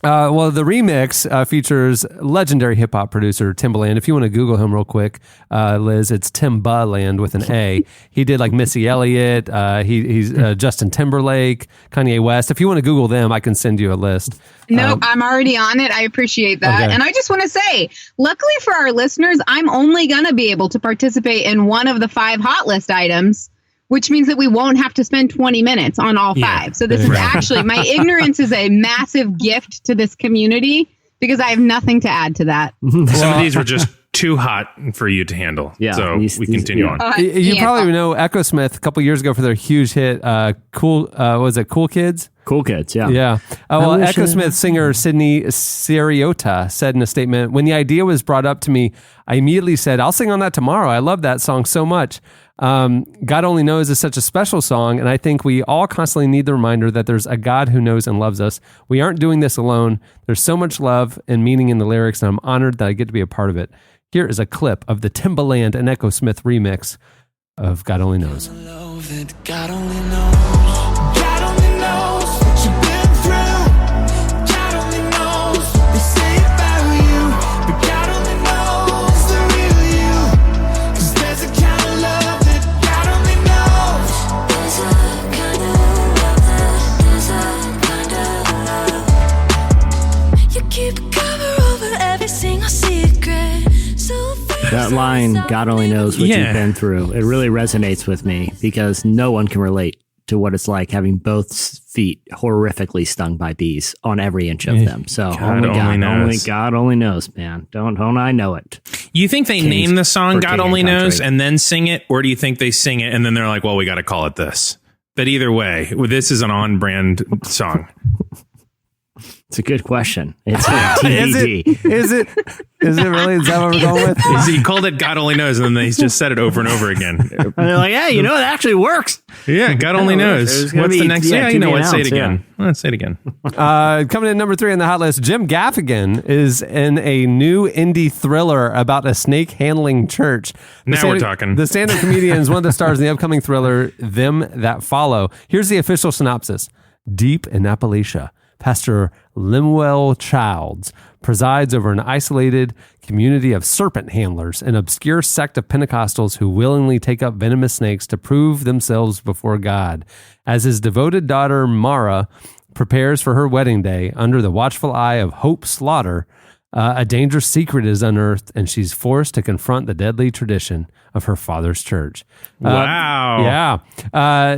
Well, the remix features legendary hip hop producer Timbaland. If you want to Google him real quick, Liz, it's Timbaland with an A. He did like Missy Elliott. He's Justin Timberlake, Kanye West. If you want to Google them, I can send you a list. No, I'm already on it. I appreciate that. Okay. And I just want to say, luckily for our listeners, I'm only going to be able to participate in one of the 5 hot list items, which means that we won't have to spend 20 minutes on all 5. So this is actually, my ignorance is a massive gift to this community because I have nothing to add to that. Some of these were just too hot for you to handle. Yeah, So we continue on. You probably know Echo Smith a couple years ago for their huge hit, Cool Kids? Cool Kids, yeah. Yeah. Well, Echo Smith singer Sydney Seriota said in a statement, when the idea was brought up to me, I immediately said, I'll sing on that tomorrow. I love that song so much. God Only Knows is such a special song, and I think we all constantly need the reminder that there's a God who knows and loves us. We aren't doing this alone. There's so much love and meaning in the lyrics, and I'm honored that I get to be a part of it. Here is a clip of the Timbaland and Echo Smith remix of God Only Knows. God only knows. God only knows what you've been through. God only knows they say about you, but God only knows the real you. 'Cause there's a kind of love that God only knows. There's a kind of love. There's a kind of love. You keep a cover over every single secret. That line, God only knows what you've been through. It really resonates with me because no one can relate to what it's like having both feet horrifically stung by bees on every inch of them. So only God only knows, man. Don't I know it? You think they name the song God Only Knows and then sing it? Or do you think they sing it and then they're like, well, we got to call it this? But either way, this is an on-brand song. It's a good question. It's TBD. Is it really? Is that what we're going with? He called it God Only Knows, and then they just said it over and over again. And they're like, hey, it actually works. Yeah, God Only Knows. What's the next? Yeah, you know what? Say it again. Let's say it again. Coming in number 3 on the hot list, Jim Gaffigan is in a new indie thriller about a snake handling church. We're talking. The stand-up comedian is one of the stars in the upcoming thriller, Them That Follow. Here's the official synopsis. Deep in Appalachia, Pastor Lemuel Childs presides over an isolated community of serpent handlers, an obscure sect of Pentecostals who willingly take up venomous snakes to prove themselves before God. As his devoted daughter, Mara, prepares for her wedding day under the watchful eye of Hope Slaughter, a dangerous secret is unearthed, and she's forced to confront the deadly tradition of her father's church. Wow. Yeah.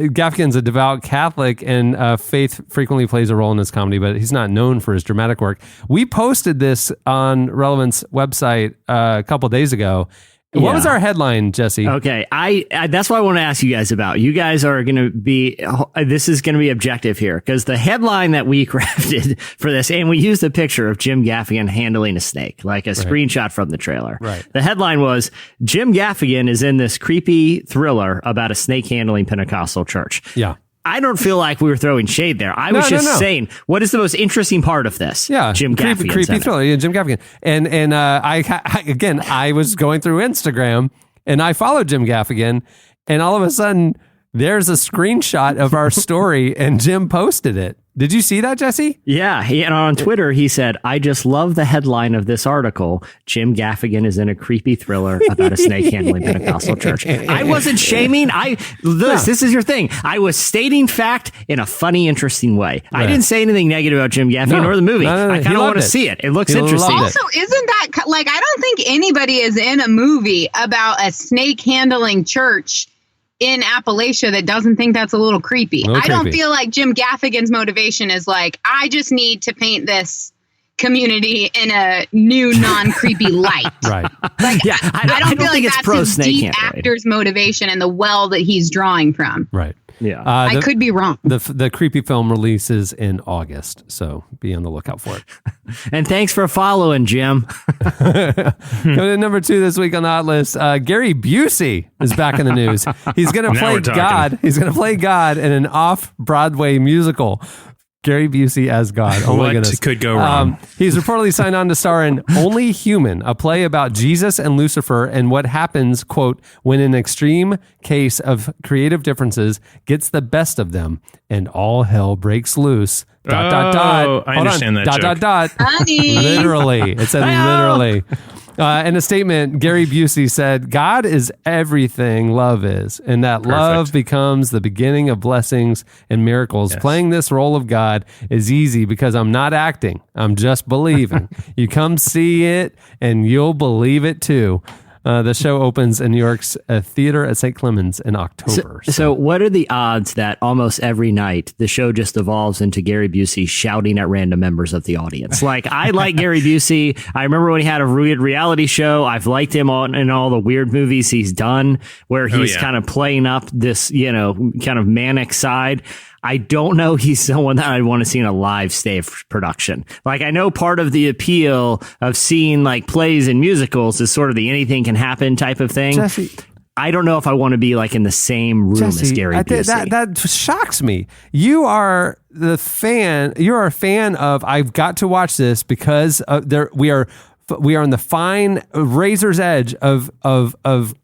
Gaffigan's a devout Catholic, and faith frequently plays a role in his comedy, but he's not known for his dramatic work. We posted this on Relevant's website a couple days ago. What was our headline, Jesse? Okay, I that's what I want to ask you guys about. You guys are going to be, this is going to be objective here, because the headline that we crafted for this, and we used a picture of Jim Gaffigan handling a snake, like a screenshot from the trailer. Right. The headline was, Jim Gaffigan is in this creepy thriller about a snake handling Pentecostal church. Yeah. I don't feel like we were throwing shade there. I was just saying, what is the most interesting part of this? Yeah, Jim Gaffigan. Creepy thriller. Yeah, Jim Gaffigan. And I was going through Instagram and I followed Jim Gaffigan, and all of a sudden there's a screenshot of our story and Jim posted it. Did you see that, Jesse? Yeah. And on Twitter, he said, I just love the headline of this article. Jim Gaffigan is in a creepy thriller about a snake handling Pentecostal church. I wasn't shaming. This is your thing. I was stating fact in a funny, interesting way. Right. I didn't say anything negative about Jim Gaffigan or the movie. No. I kind of want to see it. It looks interesting. Also, isn't that like, I don't think anybody is in a movie about a snake handling church in Appalachia that doesn't think that's a little creepy. I don't feel like Jim Gaffigan's motivation is like, I just need to paint this community in a new, non-creepy light. Right. Like, yeah, I don't feel like that's pro his deep actor's motivation and the well that he's drawing from. Right. Yeah. I could be wrong. The creepy film releases in August, so be on the lookout for it. And thanks for following, Jim. Coming in number 2 this week on the hot list, Gary Busey is back in the news. He's going to play God. He's going to play God in an off-Broadway musical. Gary Busey as God. Oh my What goodness. could go wrong? He's reportedly signed on to star in Only Human, a play about Jesus and Lucifer and what happens, quote, when an extreme case of creative differences gets the best of them and all hell breaks loose. ... I Hold understand on. that joke. Literally. It said literally. In a statement, Gary Busey said, God is everything love is, and that love becomes the beginning of blessings and miracles. Yes. Playing this role of God is easy because I'm not acting. I'm just believing. You come see it, and you'll believe it too. The show opens in New York's theater at St. Clements in October. So what are the odds that almost every night the show just evolves into Gary Busey shouting at random members of the audience? Like, I like Gary Busey. I remember when he had a weird reality show. I've liked him in all the weird movies he's done where he's kind of playing up this, kind of manic side. I don't know he's someone that I'd want to see in a live stage production. Like, I know part of the appeal of seeing like plays and musicals is sort of the anything can happen type of thing. Jesse, I don't know if I want to be like in the same room as Gary Busey. That shocks me. You are the fan. You're a fan of. I've got to watch this because we are on the fine razor's edge of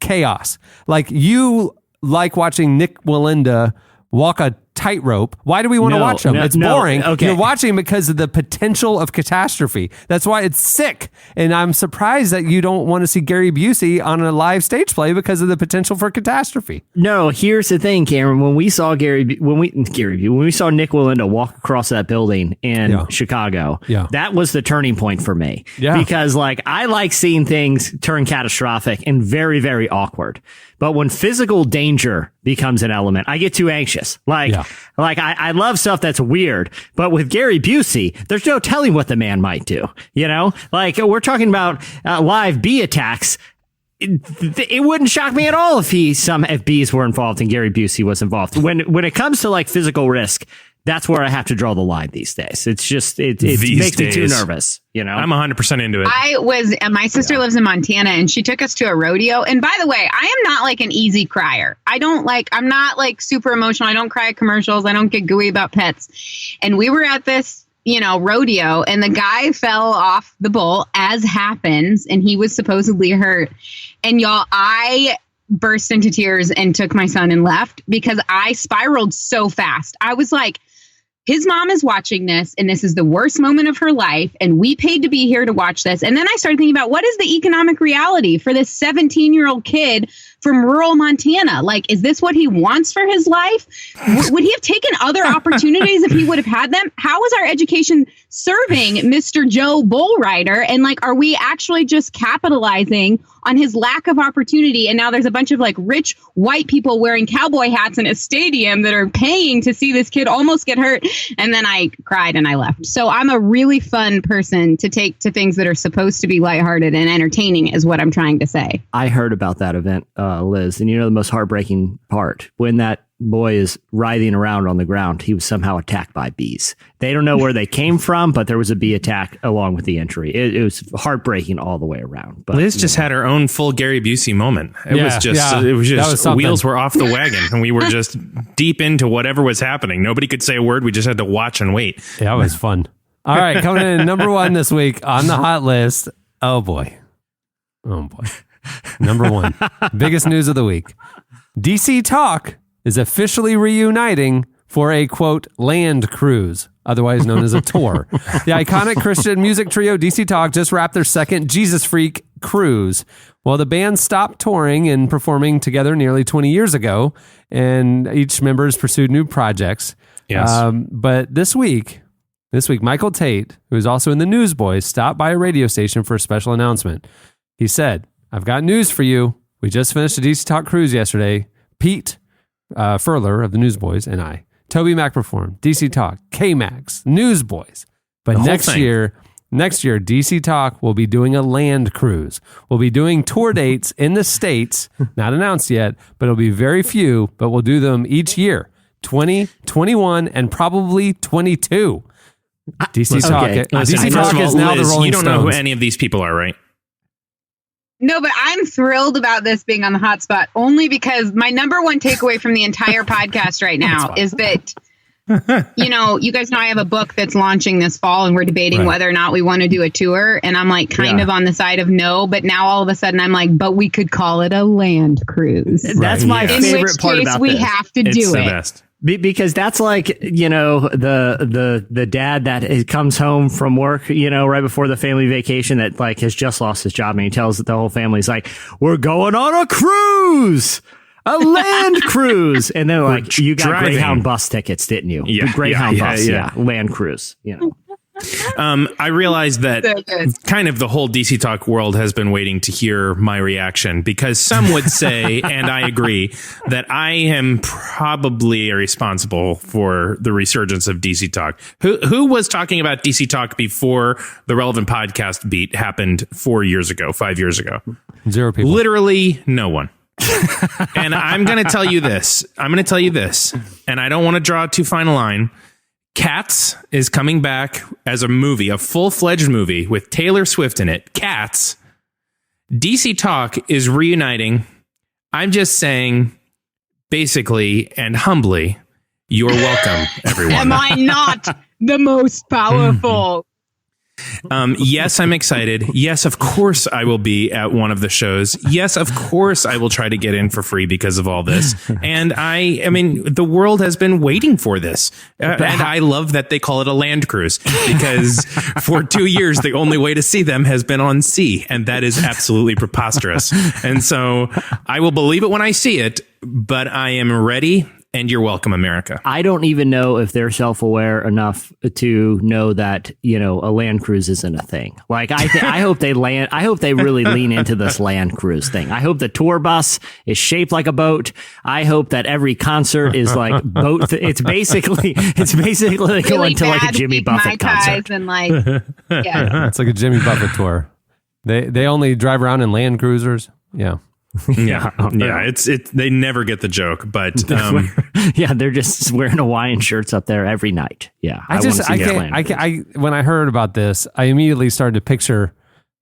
chaos. Like, you like watching Nick Walinda walk a tightrope. Why do we want to watch them? It's boring. Okay. You're watching because of the potential of catastrophe. That's why it's sick. And I'm surprised that you don't want to see Gary Busey on a live stage play because of the potential for catastrophe. No, here's the thing, Cameron. When we saw when we saw Nick Walinda walk across that building in Chicago, that was the turning point for me. Yeah. Because like, I like seeing things turn catastrophic and very, very awkward. But when physical danger becomes an element, I get too anxious. I love stuff that's weird, but with Gary Busey, there's no telling what the man might do. Like, we're talking about live bee attacks. It wouldn't shock me at all if bees were involved and Gary Busey was involved. When it comes to like physical risk, that's where I have to draw the line these days. It's just, it makes me too nervous, I'm 100% into it. My sister lives in Montana and she took us to a rodeo. And by the way, I am not like an easy crier. I'm not like super emotional. I don't cry at commercials. I don't get gooey about pets. And we were at this, rodeo, and the guy fell off the bull, as happens. And he was supposedly hurt. And y'all, I burst into tears and took my son and left because I spiraled so fast. I was like, his mom is watching this, and this is the worst moment of her life, and we paid to be here to watch this. And then I started thinking about, what is the economic reality for this 17-year-old kid from rural Montana? Like, is this what he wants for his life? Would he have taken other opportunities if he would have had them? How is our education serving Mr. Joe Bullrider? And like, are we actually just capitalizing on his lack of opportunity? And now there's a bunch of like rich white people wearing cowboy hats in a stadium that are paying to see this kid almost get hurt. And then I cried and I left. So I'm a really fun person to take to things that are supposed to be lighthearted and entertaining, is what I'm trying to say. I heard about that event, Liz, and the most heartbreaking part, when that boy is writhing around on the ground, he was somehow attacked by bees. They don't know where they came from, but there was a bee attack along with the injury. It was heartbreaking all the way around. But Liz just had her own full Gary Busey moment. It was just wheels were off the wagon, and we were just deep into whatever was happening. Nobody could say a word. We just had to watch and wait. Yeah, it was fun. All right, coming in number one this week on the hot list. Oh boy. Number one, biggest news of the week. DC Talk is officially reuniting for a, quote, land cruise, otherwise known as a tour. The iconic Christian music trio DC Talk just wrapped their second Jesus Freak cruise. Well, the band stopped touring and performing together nearly 20 years ago, and each member has pursued new projects. Yes. But this week, Michael Tate, who is also in the Newsboys, stopped by a radio station for a special announcement. He said, "I've got news for you. We just finished a DC Talk cruise yesterday. Pete Furler of the Newsboys and I, Toby Mac performed, DC Talk, K-Max, Newsboys. But next year, DC Talk will be doing a land cruise. We'll be doing tour dates in the States, not announced yet, but it'll be very few, but we'll do them each year, 20, 21, and probably 22. DC Talk is now the Rolling Stones. You don't know who any of these people are, right? No, but I'm thrilled about this being on the hot spot only because my number one takeaway from the entire podcast right now is that you know, you guys know I have a book that's launching this fall, and we're debating whether or not we want to do a tour. And I'm like kind of on the side of no, but now all of a sudden I'm like, but we could call it a land cruise. That's my favorite part about we this. have to It's do the it. best. Because that's like, you know, the dad that comes home from work, you know, right before the family vacation that like has just lost his job, and he tells the whole family, he's like, we're going on a cruise, a land cruise. And then like, you got driving. Greyhound bus tickets, didn't you? Yeah, The Greyhound yeah, bus, yeah. land cruise, you know. I realized that So good. kind of the whole DC Talk world has been waiting to hear my reaction, because some would say, and I agree, that I am probably responsible for the resurgence of DC Talk. Who was talking about DC Talk before the Relevant Podcast beat happened 5 years ago? 0 people. Literally no one. And I'm going to tell you this. And I don't want to draw too fine a line. Cats is coming back as a movie, a full-fledged movie with Taylor Swift in it. Cats. DC Talk is reuniting. I'm just saying, basically and humbly, you're welcome, everyone. Am I not the most powerful? Yes, I'm excited. Yes, of course I will be at one of the shows. Yes, of course I will try to get in for free because of all this. And I mean, the world has been waiting for this. And I love that they call it a land cruise, because for 2 years, the only way to see them has been on sea. And that is absolutely preposterous. And so I will believe it when I see it, but I am ready. And you're welcome, America. I don't even know if they're self-aware enough to know that, you know, a land cruise isn't a thing. Like, I hope they really lean into this land cruise thing. I hope the tour bus is shaped like a boat. I hope that every concert is like boat. It's basically Really going to like a bad Jimmy big Mai Buffett concert. Tais and like, yeah. It's like a Jimmy Buffett tour. They only drive around in Land Cruisers. Yeah. Yeah. They never get the joke, but Yeah, they're just wearing Hawaiian shirts up there every night. Yeah, I when I heard about this, I immediately started to picture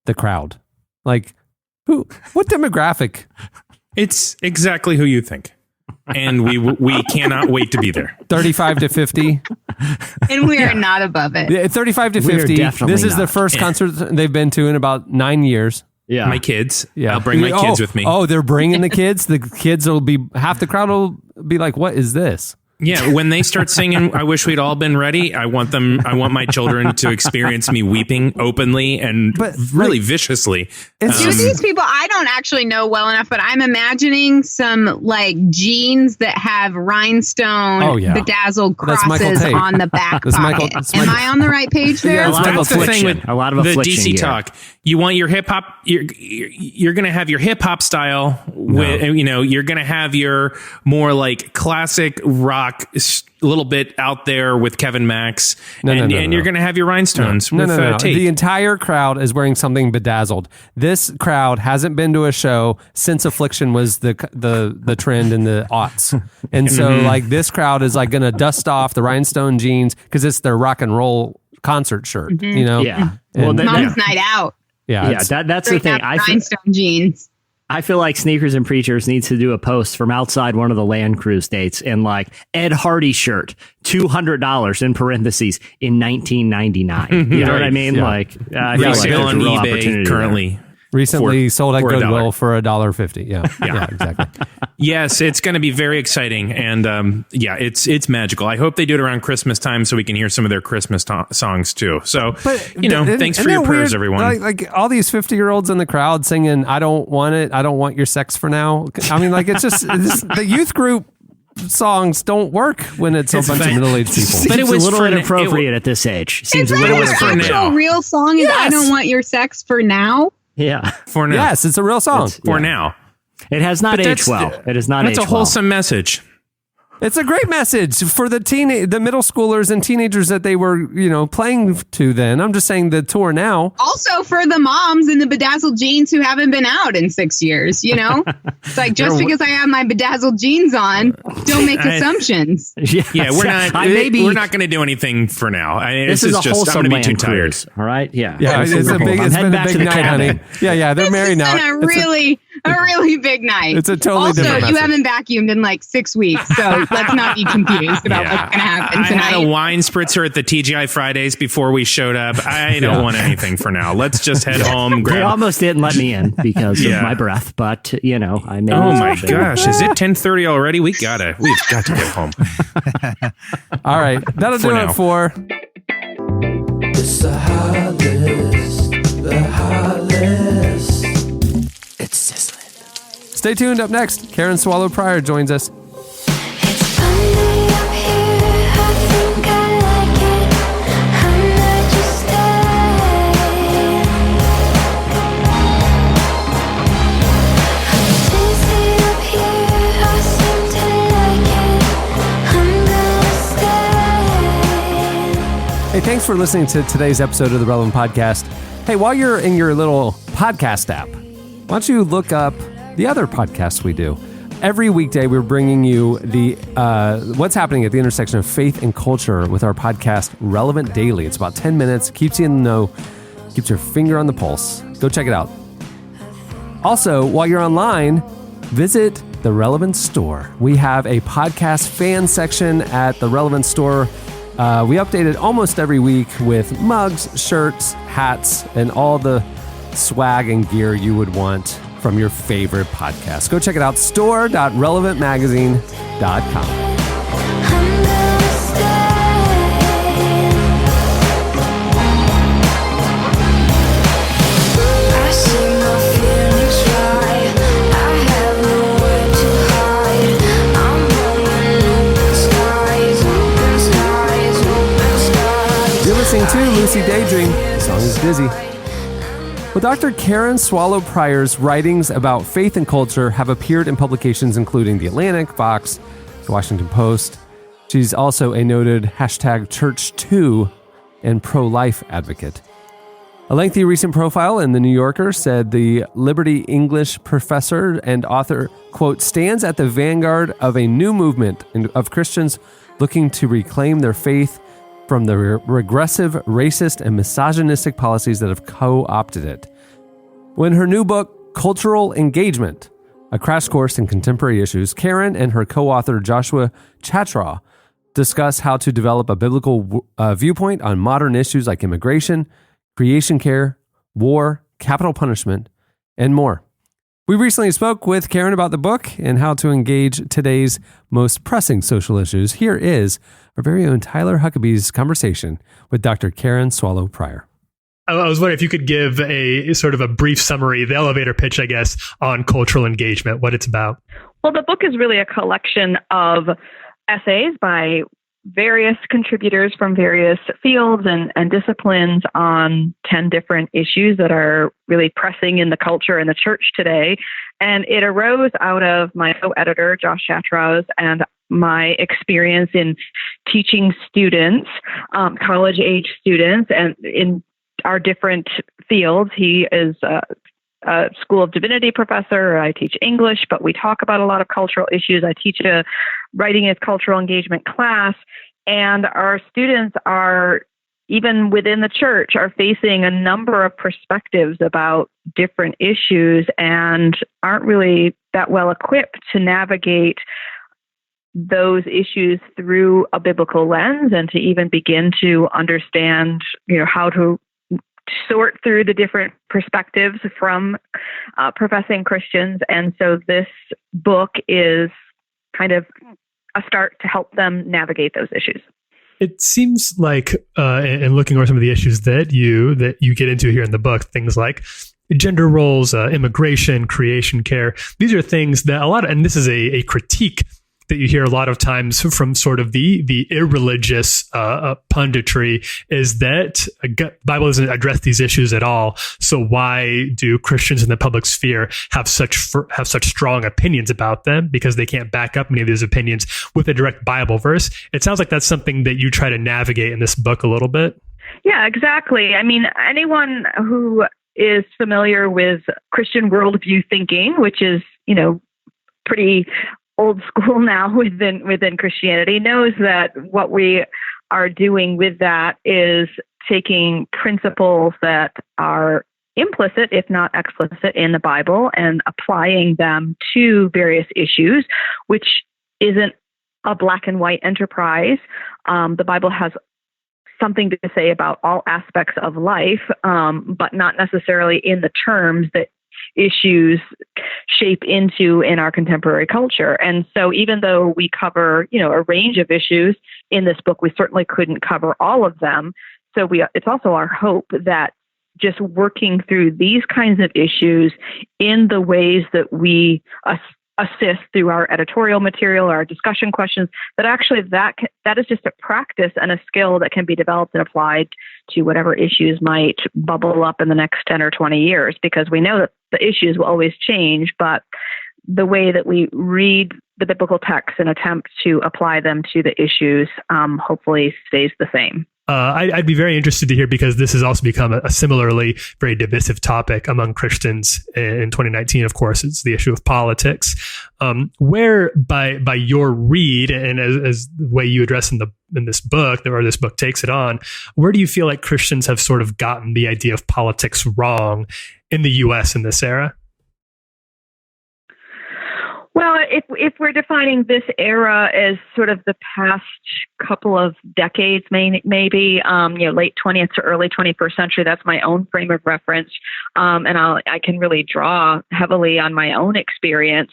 the crowd. Like, what demographic? it's exactly who you think. And we cannot wait to be there. 35 to 50. And we are not above it. Yeah, 35 to We are 50. definitely This is the not. first concert they've been to in about 9 years. Yeah, My kids. Yeah. I'll bring my kids with me. Oh, they're bringing the kids? The kids will be, half the crowd will be like, what is this? Yeah, when they start singing "I Wish We'd All Been Ready," I want my children to experience me weeping openly and really viciously. Do these people, I don't actually know well enough, but I'm imagining some like jeans that have rhinestone bedazzled That's Michael crosses Tate. on the back That's Michael- pocket. that's Am Michael- I on the right page there? Yeah, a lot of That's the thing affliction. with A lot of the affliction DC here. Talk. You want your hip hop. You're going to have your hip hop style. With, you know, you're going to have your more like classic rock, a little bit out there with Kevin Max, and you're going to have your rhinestones with Tate. The entire crowd is wearing something bedazzled. This crowd hasn't been to a show since Affliction was the trend in the aughts. And so like this crowd is like going to dust off the rhinestone jeans because it's their rock and roll concert shirt, you know? Yeah. And- Well, Mom's night out. Yeah. yeah, that's the thing. Rhinestone jeans. I feel like Sneakers and Preachers needs to do a post from outside one of the land cruise dates and like Ed Hardy shirt, $200 in parentheses in 1999. You know what I mean? Yeah. Like, I feel like Resale there's a on real eBay opportunity currently. Recently sold at for $1. Goodwill for $1.50. Yeah. Yeah, exactly. Yes, it's going to be very exciting, and it's magical. I hope they do it around Christmas time so we can hear some of their Christmas songs too. So, thanks for your prayers, everyone. Like all these 50-year-olds in the crowd singing, "I don't want it. I don't want your sex for now." I mean, like it's just the youth group songs don't work when it's a bunch of middle-aged people. But it Seems was a little for inappropriate at this age. Seems Is a that little your for actual now. real song? Is I Yes. don't want your sex for now? Yeah. For now, Yes, it's a real song. for now, It has not But aged well. It is not that's aged a wholesome message. It's a great message for the middle schoolers and teenagers that they were, playing to then. I'm just saying the tour now. Also for the moms in the bedazzled jeans who haven't been out in 6 years, It's like, just because I have my bedazzled jeans on, don't make assumptions. well. Yeah, Yeah, we're not. We're not going to do anything for now. This is a just. I'm wholesome going to be land too tired. cruise. All right. Yeah. Yeah, it's I'm been a heading big back to the night, cabin. honey. Yeah, they're married now. It's been a really a really big night. It's a totally also, different you message. haven't vacuumed in like 6 weeks, so let's not be confused about what's going to happen I had a tonight. wine spritzer at the TGI Fridays before we showed up. I don't want anything for now. Let's just head home. They Grab. almost didn't let me in because Yeah. of my breath, but I made Oh it my happen. gosh! Is it 10:30 already? We've got to get home. All right. That'll For do now. it for It's the hot list. The hot list. It's sizzling. Stay tuned. Up next, Karen Swallow Pryor joins us. It's funny up here, I think I like it. I'm not just staying. It's easy up here, I seem to like it. I'm gonna stay. Hey, thanks for listening to today's episode of the Relevant Podcast. Hey, while you're in your little podcast app, why don't you look up the other podcasts we do? Every weekday, we're bringing you the what's happening at the intersection of faith and culture with our podcast, Relevant Daily. It's about 10 minutes, keeps you in the know, keeps your finger on the pulse. Go check it out. Also, while you're online, visit the Relevant Store. We have a podcast fan section at the Relevant Store. We update it almost every week with mugs, shirts, hats, and all the swag and gear you would want from your favorite podcast. Go check it out, store.relevantmagazine.com. I'm gonna stay. I see my feelings fly. I have nowhere to hide. I'm rolling open skies, open skies, open skies. You're listening to Lucy Daydream. The song is Dizzy. Well, Dr. Karen Swallow Pryor's writings about faith and culture have appeared in publications including The Atlantic, Vox, The Washington Post. She's also a noted #Church2 and pro-life advocate. A lengthy recent profile in The New Yorker said the Liberty English professor and author, quote, stands at the vanguard of a new movement of Christians looking to reclaim their faith from the regressive, racist, and misogynistic policies that have co-opted it. When her new book, Cultural Engagement, a crash course in contemporary issues, Karen and her co-author Joshua Chatraw discuss how to develop a biblical viewpoint on modern issues like immigration, creation care, war, capital punishment, and more. We recently spoke with Karen about the book and how to engage today's most pressing social issues. Here is our very own Tyler Huckabee's conversation with Dr. Karen Swallow Pryor. I was wondering if you could give a sort of a brief summary, the elevator pitch, I guess, on cultural engagement, what it's about. Well, the book is really a collection of essays by various contributors from various fields and disciplines on 10 different issues that are really pressing in the culture and the church today. And it arose out of my co-editor, Josh Chatraw's, and my experience in teaching students, college-age students, and in our different fields. He is a School of Divinity professor. I teach English, but we talk about a lot of cultural issues. I teach a writing as cultural engagement class, and our students are, even within the church, are facing a number of perspectives about different issues and aren't really that well equipped to navigate those issues through a biblical lens and to even begin to understand, how to sort through the different perspectives from professing Christians. And so this book is kind of a start to help them navigate those issues. It seems like, in looking over some of the issues that you get into here in the book, things like gender roles, immigration, creation care, these are things that and this is a critique that you hear a lot of times from sort of the irreligious punditry, is that the Bible doesn't address these issues at all. So why do Christians in the public sphere have such strong opinions about them? Because they can't back up many of these opinions with a direct Bible verse. It sounds like that's something that you try to navigate in this book a little bit. Yeah, exactly. I mean, anyone who is familiar with Christian worldview thinking, which is, pretty old school now within Christianity, knows that what we are doing with that is taking principles that are implicit, if not explicit, in the Bible and applying them to various issues, which isn't a black and white enterprise. The Bible has something to say about all aspects of life, but not necessarily in the terms that issues shape into in our contemporary culture. And so even though we cover, a range of issues in this book, we certainly couldn't cover all of them. So it's also our hope that just working through these kinds of issues in the ways that we assist through our editorial material, our discussion questions, that actually that is just a practice and a skill that can be developed and applied to whatever issues might bubble up in the next 10 or 20 years, because we know that the issues will always change, but the way that we read the biblical text and attempt to apply them to the issues hopefully stays the same. I'd be very interested to hear, because this has also become a similarly very divisive topic among Christians in 2019. Of course, it's the issue of politics. Where by your read and as the way you address in this book, or this book takes it on, where do you feel like Christians have sort of gotten the idea of politics wrong in the U.S. in this era? Well, if we're defining this era as sort of the past couple of decades, maybe late 20th to early 21st century, that's my own frame of reference, and I can really draw heavily on my own experience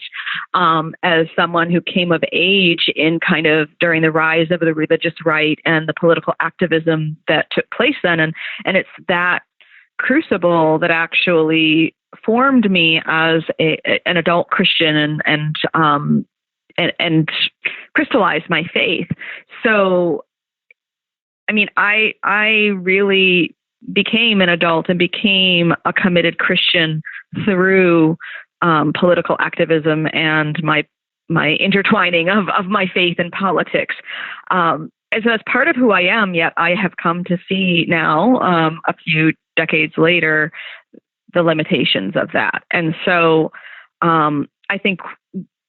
as someone who came of age in kind of during the rise of the religious right and the political activism that took place then, and it's that crucible that actually formed me as an adult Christian and crystallized my faith. So, I mean, I really became an adult and became a committed Christian through political activism and my intertwining of my faith in politics. As part of who I am, yet I have come to see now, a few decades later, the limitations of that. And so I think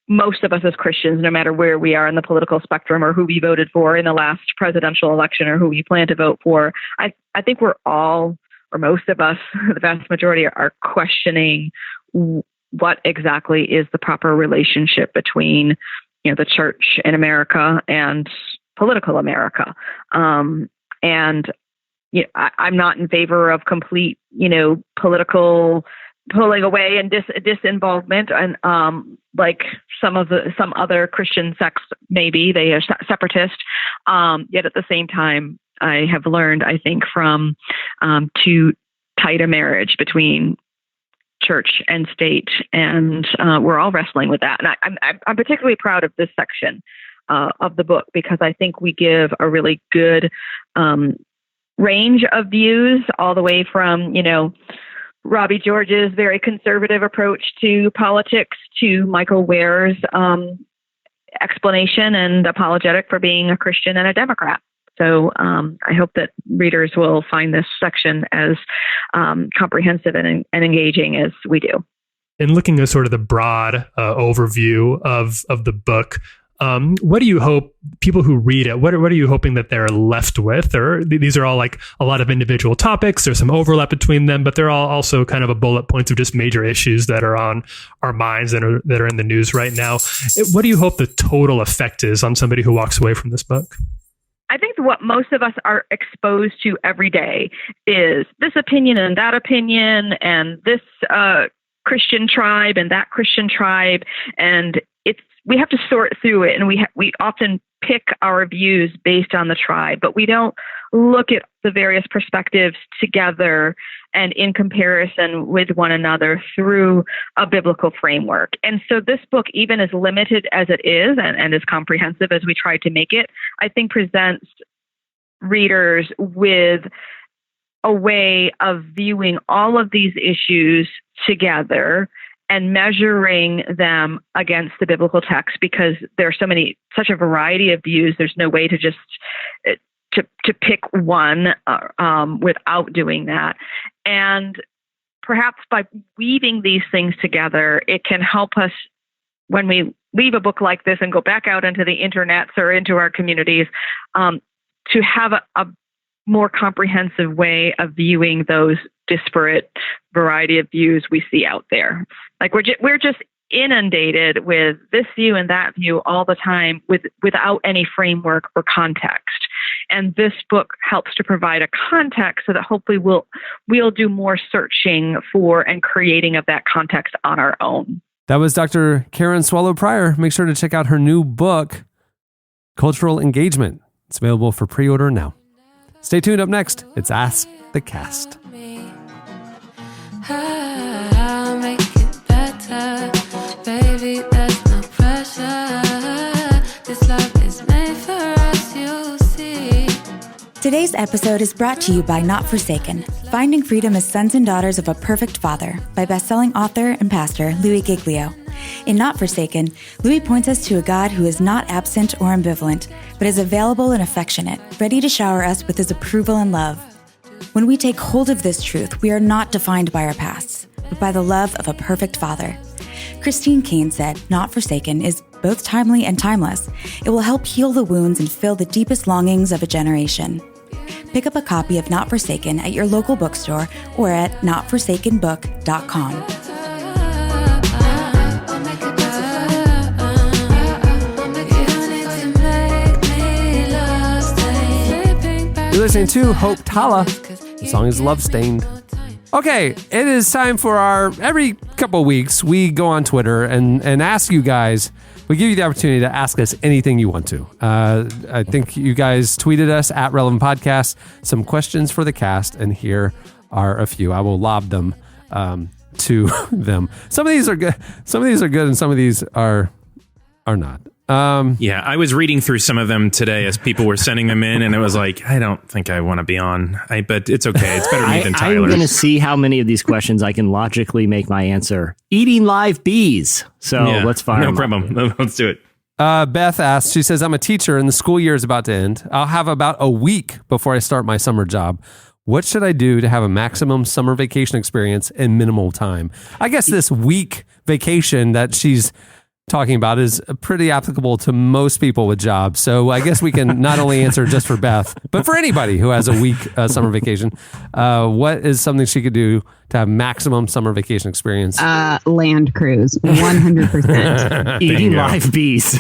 most of us as Christians, no matter where we are in the political spectrum or who we voted for in the last presidential election or who we plan to vote for, I think we're all, or most of us, the vast majority, are questioning what exactly is the proper relationship between, the church in America and political America. I'm not in favor of complete, political pulling away and disinvolvement, and like some other Christian sects, maybe they are separatist. Yet at the same time, I have learned, I think, from too tight a marriage between church and state, and we're all wrestling with that. And I'm particularly proud of this section of the book, because I think we give a really good range of views, all the way from, Robbie George's very conservative approach to politics to Michael Ware's explanation and apologetic for being a Christian and a Democrat. So I hope that readers will find this section as comprehensive and engaging as we do. In looking at sort of the broad overview of the book, what do you hope people who read it, what are you hoping that they're left with? Or these are all like a lot of individual topics. There's some overlap between them, but they're all also kind of a bullet points of just major issues that are on our minds that are in the news right now. What do you hope the total effect is on somebody who walks away from this book? I think what most of us are exposed to every day is this opinion and that opinion, and this Christian tribe and that Christian tribe, and we have to sort through it, and we often pick our views based on the tribe, but we don't look at the various perspectives together and in comparison with one another through a biblical framework. And so this book, even as limited as it is and as comprehensive as we try to make it, I think presents readers with a way of viewing all of these issues together and measuring them against the biblical text, because there are such a variety of views. There's no way to just to pick one without doing that. And perhaps by weaving these things together, it can help us when we leave a book like this and go back out into the internets or into our communities to have a more comprehensive way of viewing those disparate variety of views we see out there. Like we're just inundated with this view and that view all the time without any framework or context. And this book helps to provide a context so that hopefully we'll do more searching for and creating of that context on our own. That was Dr. Karen Swallow Pryor. Make sure to check out her new book, Cultural Engagement. It's available for pre-order now. Stay tuned. Up next, it's Ask the Cast. I'll make it better, baby. There's no pressure. This love is made for us, you'll see. Today's episode is brought to you by Not Forsaken, Finding Freedom as Sons and Daughters of a Perfect Father by best-selling author and pastor Louis Giglio. In Not Forsaken, Louis points us to a God who is not absent or ambivalent, but is available and affectionate, ready to shower us with his approval and love. When we take hold of this truth, we are not defined by our pasts, but by the love of a perfect Father. Christine Kane said, Not Forsaken is both timely and timeless. It will help heal the wounds and fill the deepest longings of a generation. Pick up a copy of Not Forsaken at your local bookstore or at notforsakenbook.com. You're listening to Hope Tala. The song is Love Stained. Okay, it is time for every couple of weeks, we go on Twitter and ask you guys, we give you the opportunity to ask us anything you want to. I think you guys tweeted us at Relevant Podcast some questions for the cast, and here are a few. I will lob them to them. Some of these are good. Some of these are good, and some of these are not. Yeah, I was reading through some of them today as people were sending them in, and it was like, I don't think I want to be on. But it's okay. It's better me than Tyler. I'm going to see how many of these questions I can logically make my answer. Eating live bees. So let's fire No problem. Let's do it. Beth asks, she says, I'm a teacher and the school year is about to end. I'll have about a week before I start my summer job. What should I do to have a maximum summer vacation experience in minimal time? I guess this week vacation that she's talking about is pretty applicable to most people with jobs. So I guess we can not only answer just for Beth, but for anybody who has a week summer vacation. What is something she could do to have maximum summer vacation experience? Land cruise, 100%. Eating live bees.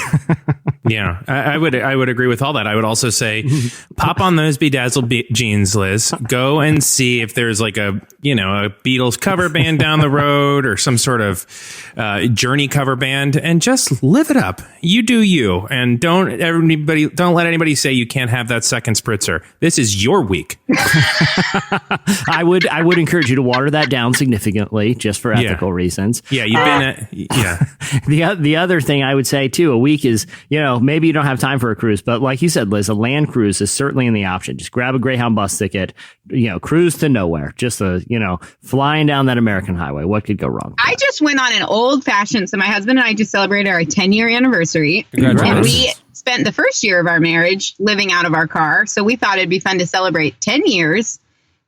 Yeah, I would agree with all that. I would also say, pop on those bedazzled jeans, Liz. Go and see if there's like a Beatles cover band down the road or some sort of Journey cover band, and just live it up. You do you, and don't let anybody say you can't have that second spritzer. This is your week. I would encourage you to water that down significantly, just for ethical reasons. Yeah, you've been The other thing I would say too, a week is, maybe you don't have time for a cruise, but like you said, Liz, a land cruise is certainly in the option. Just grab a Greyhound bus ticket, cruise to nowhere, just flying down that American highway. What could go wrong? I just went on an old fashioned. So my husband and I just celebrated our 10-year anniversary. Congratulations. And we spent the first year of our marriage living out of our car. So we thought it'd be fun to celebrate 10 years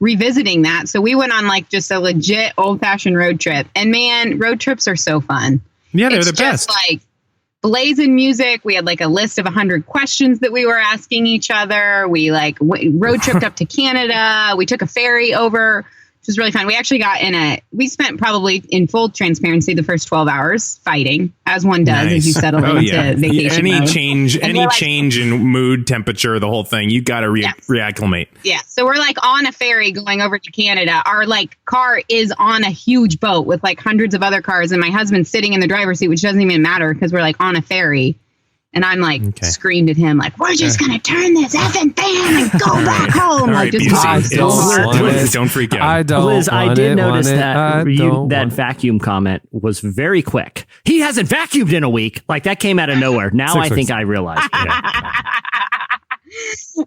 revisiting that. So we went on just a legit old fashioned road trip. And man, road trips are so fun. Yeah, they're it's the best. Just blazing music. We had a list of 100 questions that we were asking each other. We road tripped up to Canada. We took a ferry over, which was really fun. We actually we spent probably, in full transparency, the first 12 hours fighting, as one does as you settle into vacation mode. Any change in mood, temperature, the whole thing, you got to reacclimate. Yeah. So we're on a ferry going over to Canada. Our car is on a huge boat with hundreds of other cars, and my husband's sitting in the driver's seat, which doesn't even matter because we're on a ferry. And I'm screamed at him, we're just going to turn this effing fan and go back home. Don't freak out. Liz, I did notice that vacuum comment was very quick. He hasn't vacuumed in a week. That came out of nowhere. Now I think I realized.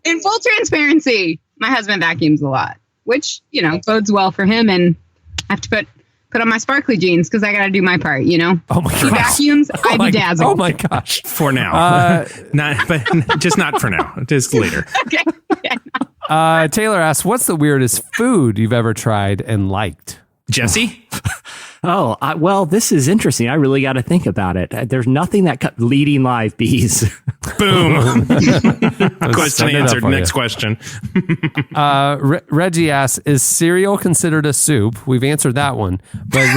In full transparency, my husband vacuums a lot, which, bodes well for him. And I have to put on my sparkly jeans because I got to do my part, Oh my gosh. He vacuums, I bedazzle. Oh my gosh. For now. Just not for now. Just later. Okay. Taylor asks, what's the weirdest food you've ever tried and liked? Jesse? Well, this is interesting. I really got to think about it. There's nothing that leading live bees. Boom. Question Set it up answered. for Next you. question. Reggie asks, is cereal considered a soup? We've answered that one. But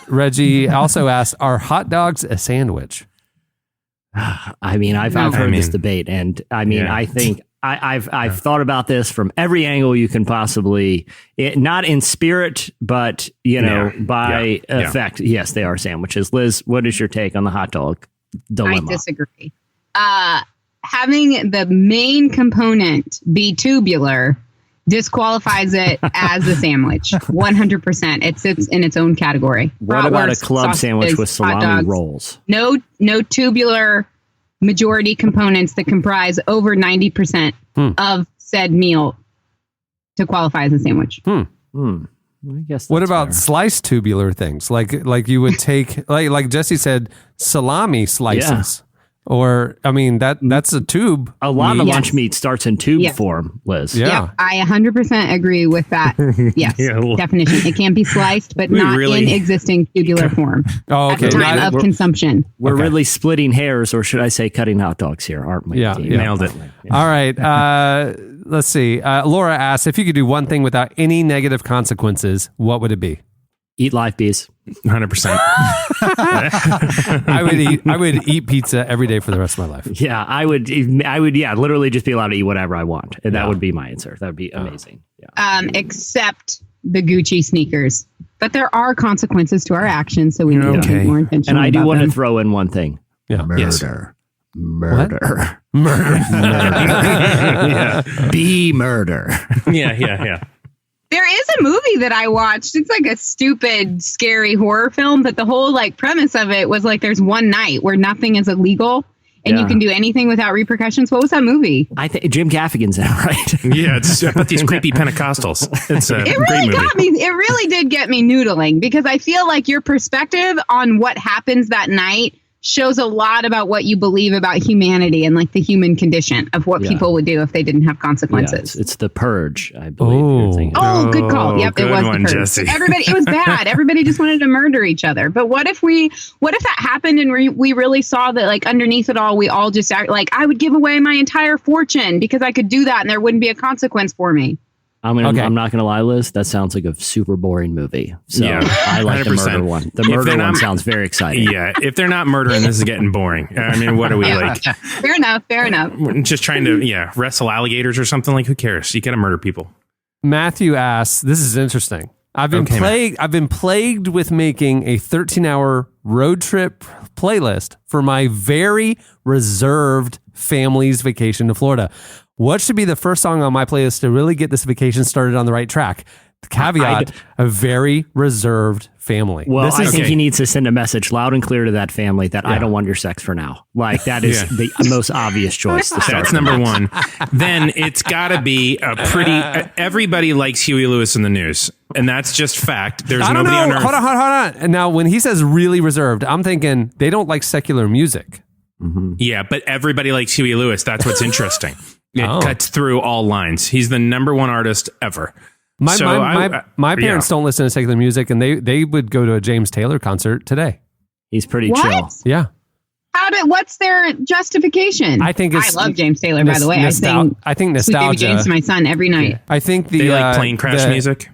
Reggie also asks, are hot dogs a sandwich? I mean, I've heard this debate, and I mean, Yeah. I think I've thought about this from every angle you can possibly, not in spirit, but by effect. Yes, they are sandwiches. Liz, what is your take on the hot dog dilemma? I disagree. Having the main component be tubular disqualifies it as a sandwich. 100%. It sits in its own category. What about a Bratwurst, club sandwich sausages, with hot salami dogs. rolls? No tubular majority components that comprise over 90% of said meal to qualify as a sandwich. I guess. What that's about fair. sliced tubular things? Like you would take, like Jesse said, salami slices. Or, I mean, that's a tube. A lot of Yes. lunch meat starts in tube Yes. form, Liz. Yeah. Yep, I 100% agree with that. Yes, definition. It can be sliced, but We not really- in existing tubular form Oh, at the okay. time Not- of consumption. We're Okay. really splitting hairs, or should I say cutting hot dogs here, aren't we? Yeah, team? yeah. Nailed it. All right. Let's see. Laura asks, if you could do one thing without any negative consequences, what would it be? Eat live bees. 100%. I would eat pizza every day for the rest of my life. Yeah, I would. Yeah, literally just be allowed to eat whatever I want, and that would be my answer. That would be amazing. Yeah. Except the Gucci sneakers. But there are consequences to our actions, so we need to Okay. be more intentional. And I do about want to them. throw in one thing: Yeah. murder, murder, Yeah. bee murder. Yeah. There is a movie that I watched. It's like a stupid, scary horror film, but the whole premise of it was there's one night where nothing is illegal and you Yeah. can do anything without repercussions. What was that movie? I think Jim Gaffigan's in it, right? Yeah, it's about these creepy Pentecostals. It's a It great really movie. got me. It really did get me noodling because I feel like your perspective on what happens that night shows a lot about what you believe about humanity and the human condition of what Yeah. people would do if they didn't have Yeah, consequences. it's The Purge, I believe. Oh. You're thinking. Oh, good call. Yep, good it was one, the Purge. Jesse. Everybody, it was bad. Everybody just wanted to murder each other. But what if that happened and we really saw that underneath it all, we all just act I would give away my entire fortune because I could do that and there wouldn't be a consequence for me. Okay. I'm not going to lie, Liz. That sounds like a super boring movie. So Yeah, I like the 100%. murder one. The If murder they're one not- sounds very exciting. Yeah, if they're not murdering, this is getting boring. I mean, what are we like? Fair enough. We're just trying to wrestle alligators or something? Who cares? You got to murder people. Matthew asks, this is interesting. I've been plagued with making a 13-hour road trip playlist for my very reserved family's vacation to Florida. What should be the first song on my playlist to really get this vacation started on the right track? The caveat, a very reserved family. Well, This I is- think he needs to send a message loud and clear to that family that I don't want your sex for now. That is the most obvious choice to start. That's number one. Then it's got to be a pretty. Everybody likes Huey Lewis in the news, and that's just fact. There's I don't nobody know. on earth. Hold on. And now, when he says really reserved, I'm thinking they don't like secular music. Yeah, but everybody likes Huey Lewis. That's what's interesting. It Oh. cuts through all lines. He's the number one artist ever. My So my parents don't listen to secular music, and they would go to a James Taylor concert today. He's pretty What? chill. Yeah, What's their justification? I think it's I love James Taylor, by the way. I think I think Sweet Baby nostalgia. James to my son every night. I think the They like plane crash the- music.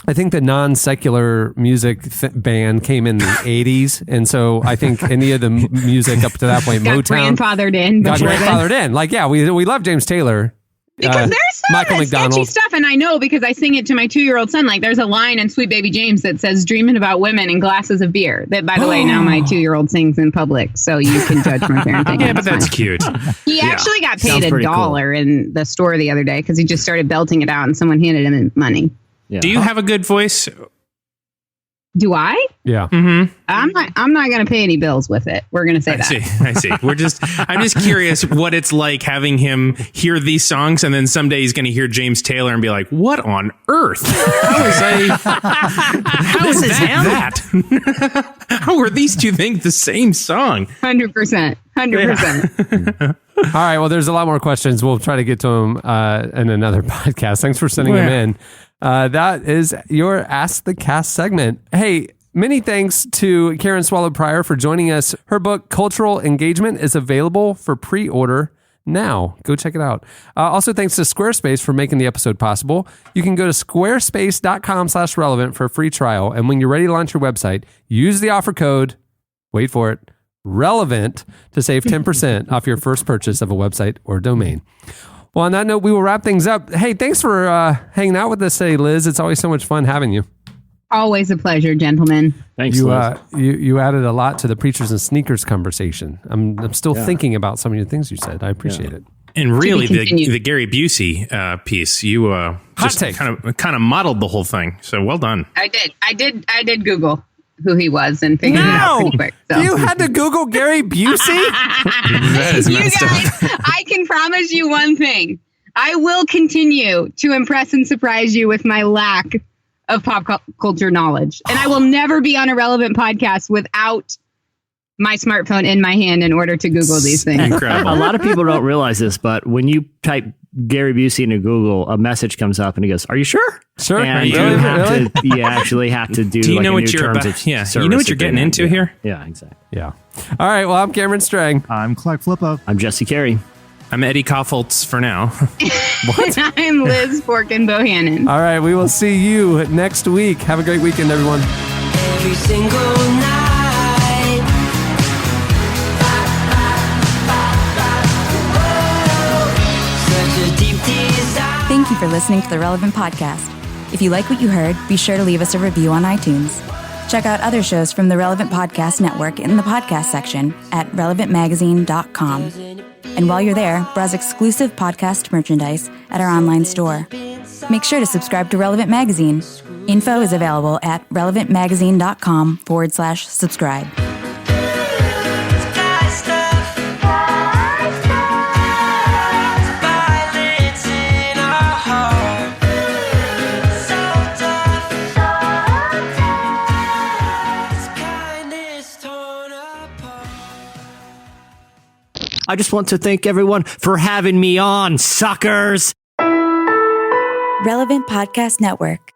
I think the non-secular music band came in the 80s, and so I think any of the music up to that point, Got Motown, grandfathered in. got before then. grandfathered in. We love James Taylor. Because there's some Michael sketchy McDonald. stuff, and I know because I sing it to my 2-year-old son. There's a line in Sweet Baby James that says "dreaming about women and glasses of beer." That, by the way, now my 2-year-old sings in public, so you can judge my parenting. Yeah, but that's fine. cute. He actually got Sounds paid pretty $1 in the store the other day because he just started belting it out, and someone handed him money. Yeah. Do you have a good voice? Do I? Yeah. Mm-hmm. I'm not going to pay any bills with it. We're going to say that. I see. I'm just curious what it's like having him hear these songs, and then someday he's going to hear James Taylor and be like, "What on earth? How is that? How are these two things the same song?" 100%. 100%. All right. Well, there's a lot more questions. We'll try to get to them in another podcast. Thanks for sending them in. That is your Ask the Cast segment. Hey, Many thanks to Karen Swallow Pryor for joining us. Her book, Cultural Engagement, is available for pre-order now. Go check it out. Also, thanks to Squarespace for making the episode possible. You can go to squarespace.com/relevant for a free trial. And when you're ready to launch your website, use the offer code, wait for it, relevant, to save 10% off your first purchase of a website or domain. Well, on that note, we will wrap things up. Hey, thanks for hanging out with us today, Liz. It's always so much fun having you. Always a pleasure, gentlemen. Thanks, You, Liz. you added a lot to the Preachers and Sneakers conversation. I'm still thinking about some of the things you said. I appreciate it. And really, continued. the Gary Busey piece, you just take. kind of modeled the whole thing. So well done. I did Google who he was and figured it out pretty quick. So. You had to Google Gary Busey? That is You messed guys, up. I can promise you one thing. I will continue to impress and surprise you with my lack of pop culture knowledge. And I will never be on a relevant podcast without my smartphone in my hand in order to Google these things. Incredible. A lot of people don't realize this, but when you type Gary Busey into Google, a message comes up and it goes, "Are you sure?" Sure. And Really? you actually have to do. Do you like know a what new you're terms about? of Yeah, service you know what you're getting agreement. into here. Yeah, exactly. Yeah. All right. Well, I'm Cameron Strang. I'm Clark Flippo. I'm Jesse Carey. I'm Eddie Koffoltz for now. I'm Liz Forkin Bohannon. All right. We will see you next week. Have a great weekend, everyone. Every single night. Such a deep desire. Thank you for listening to the Relevant Podcast. If you like what you heard, be sure to leave us a review on iTunes. Check out other shows from the Relevant Podcast Network in the podcast section at relevantmagazine.com. And while you're there, browse exclusive podcast merchandise at our online store. Make sure to subscribe to Relevant Magazine. Info is available at relevantmagazine.com/subscribe. Sky stuff. Violence in our heart. So tough. This kindness torn apart. I just want to thank everyone for having me on, suckers. Relevant Podcast Network.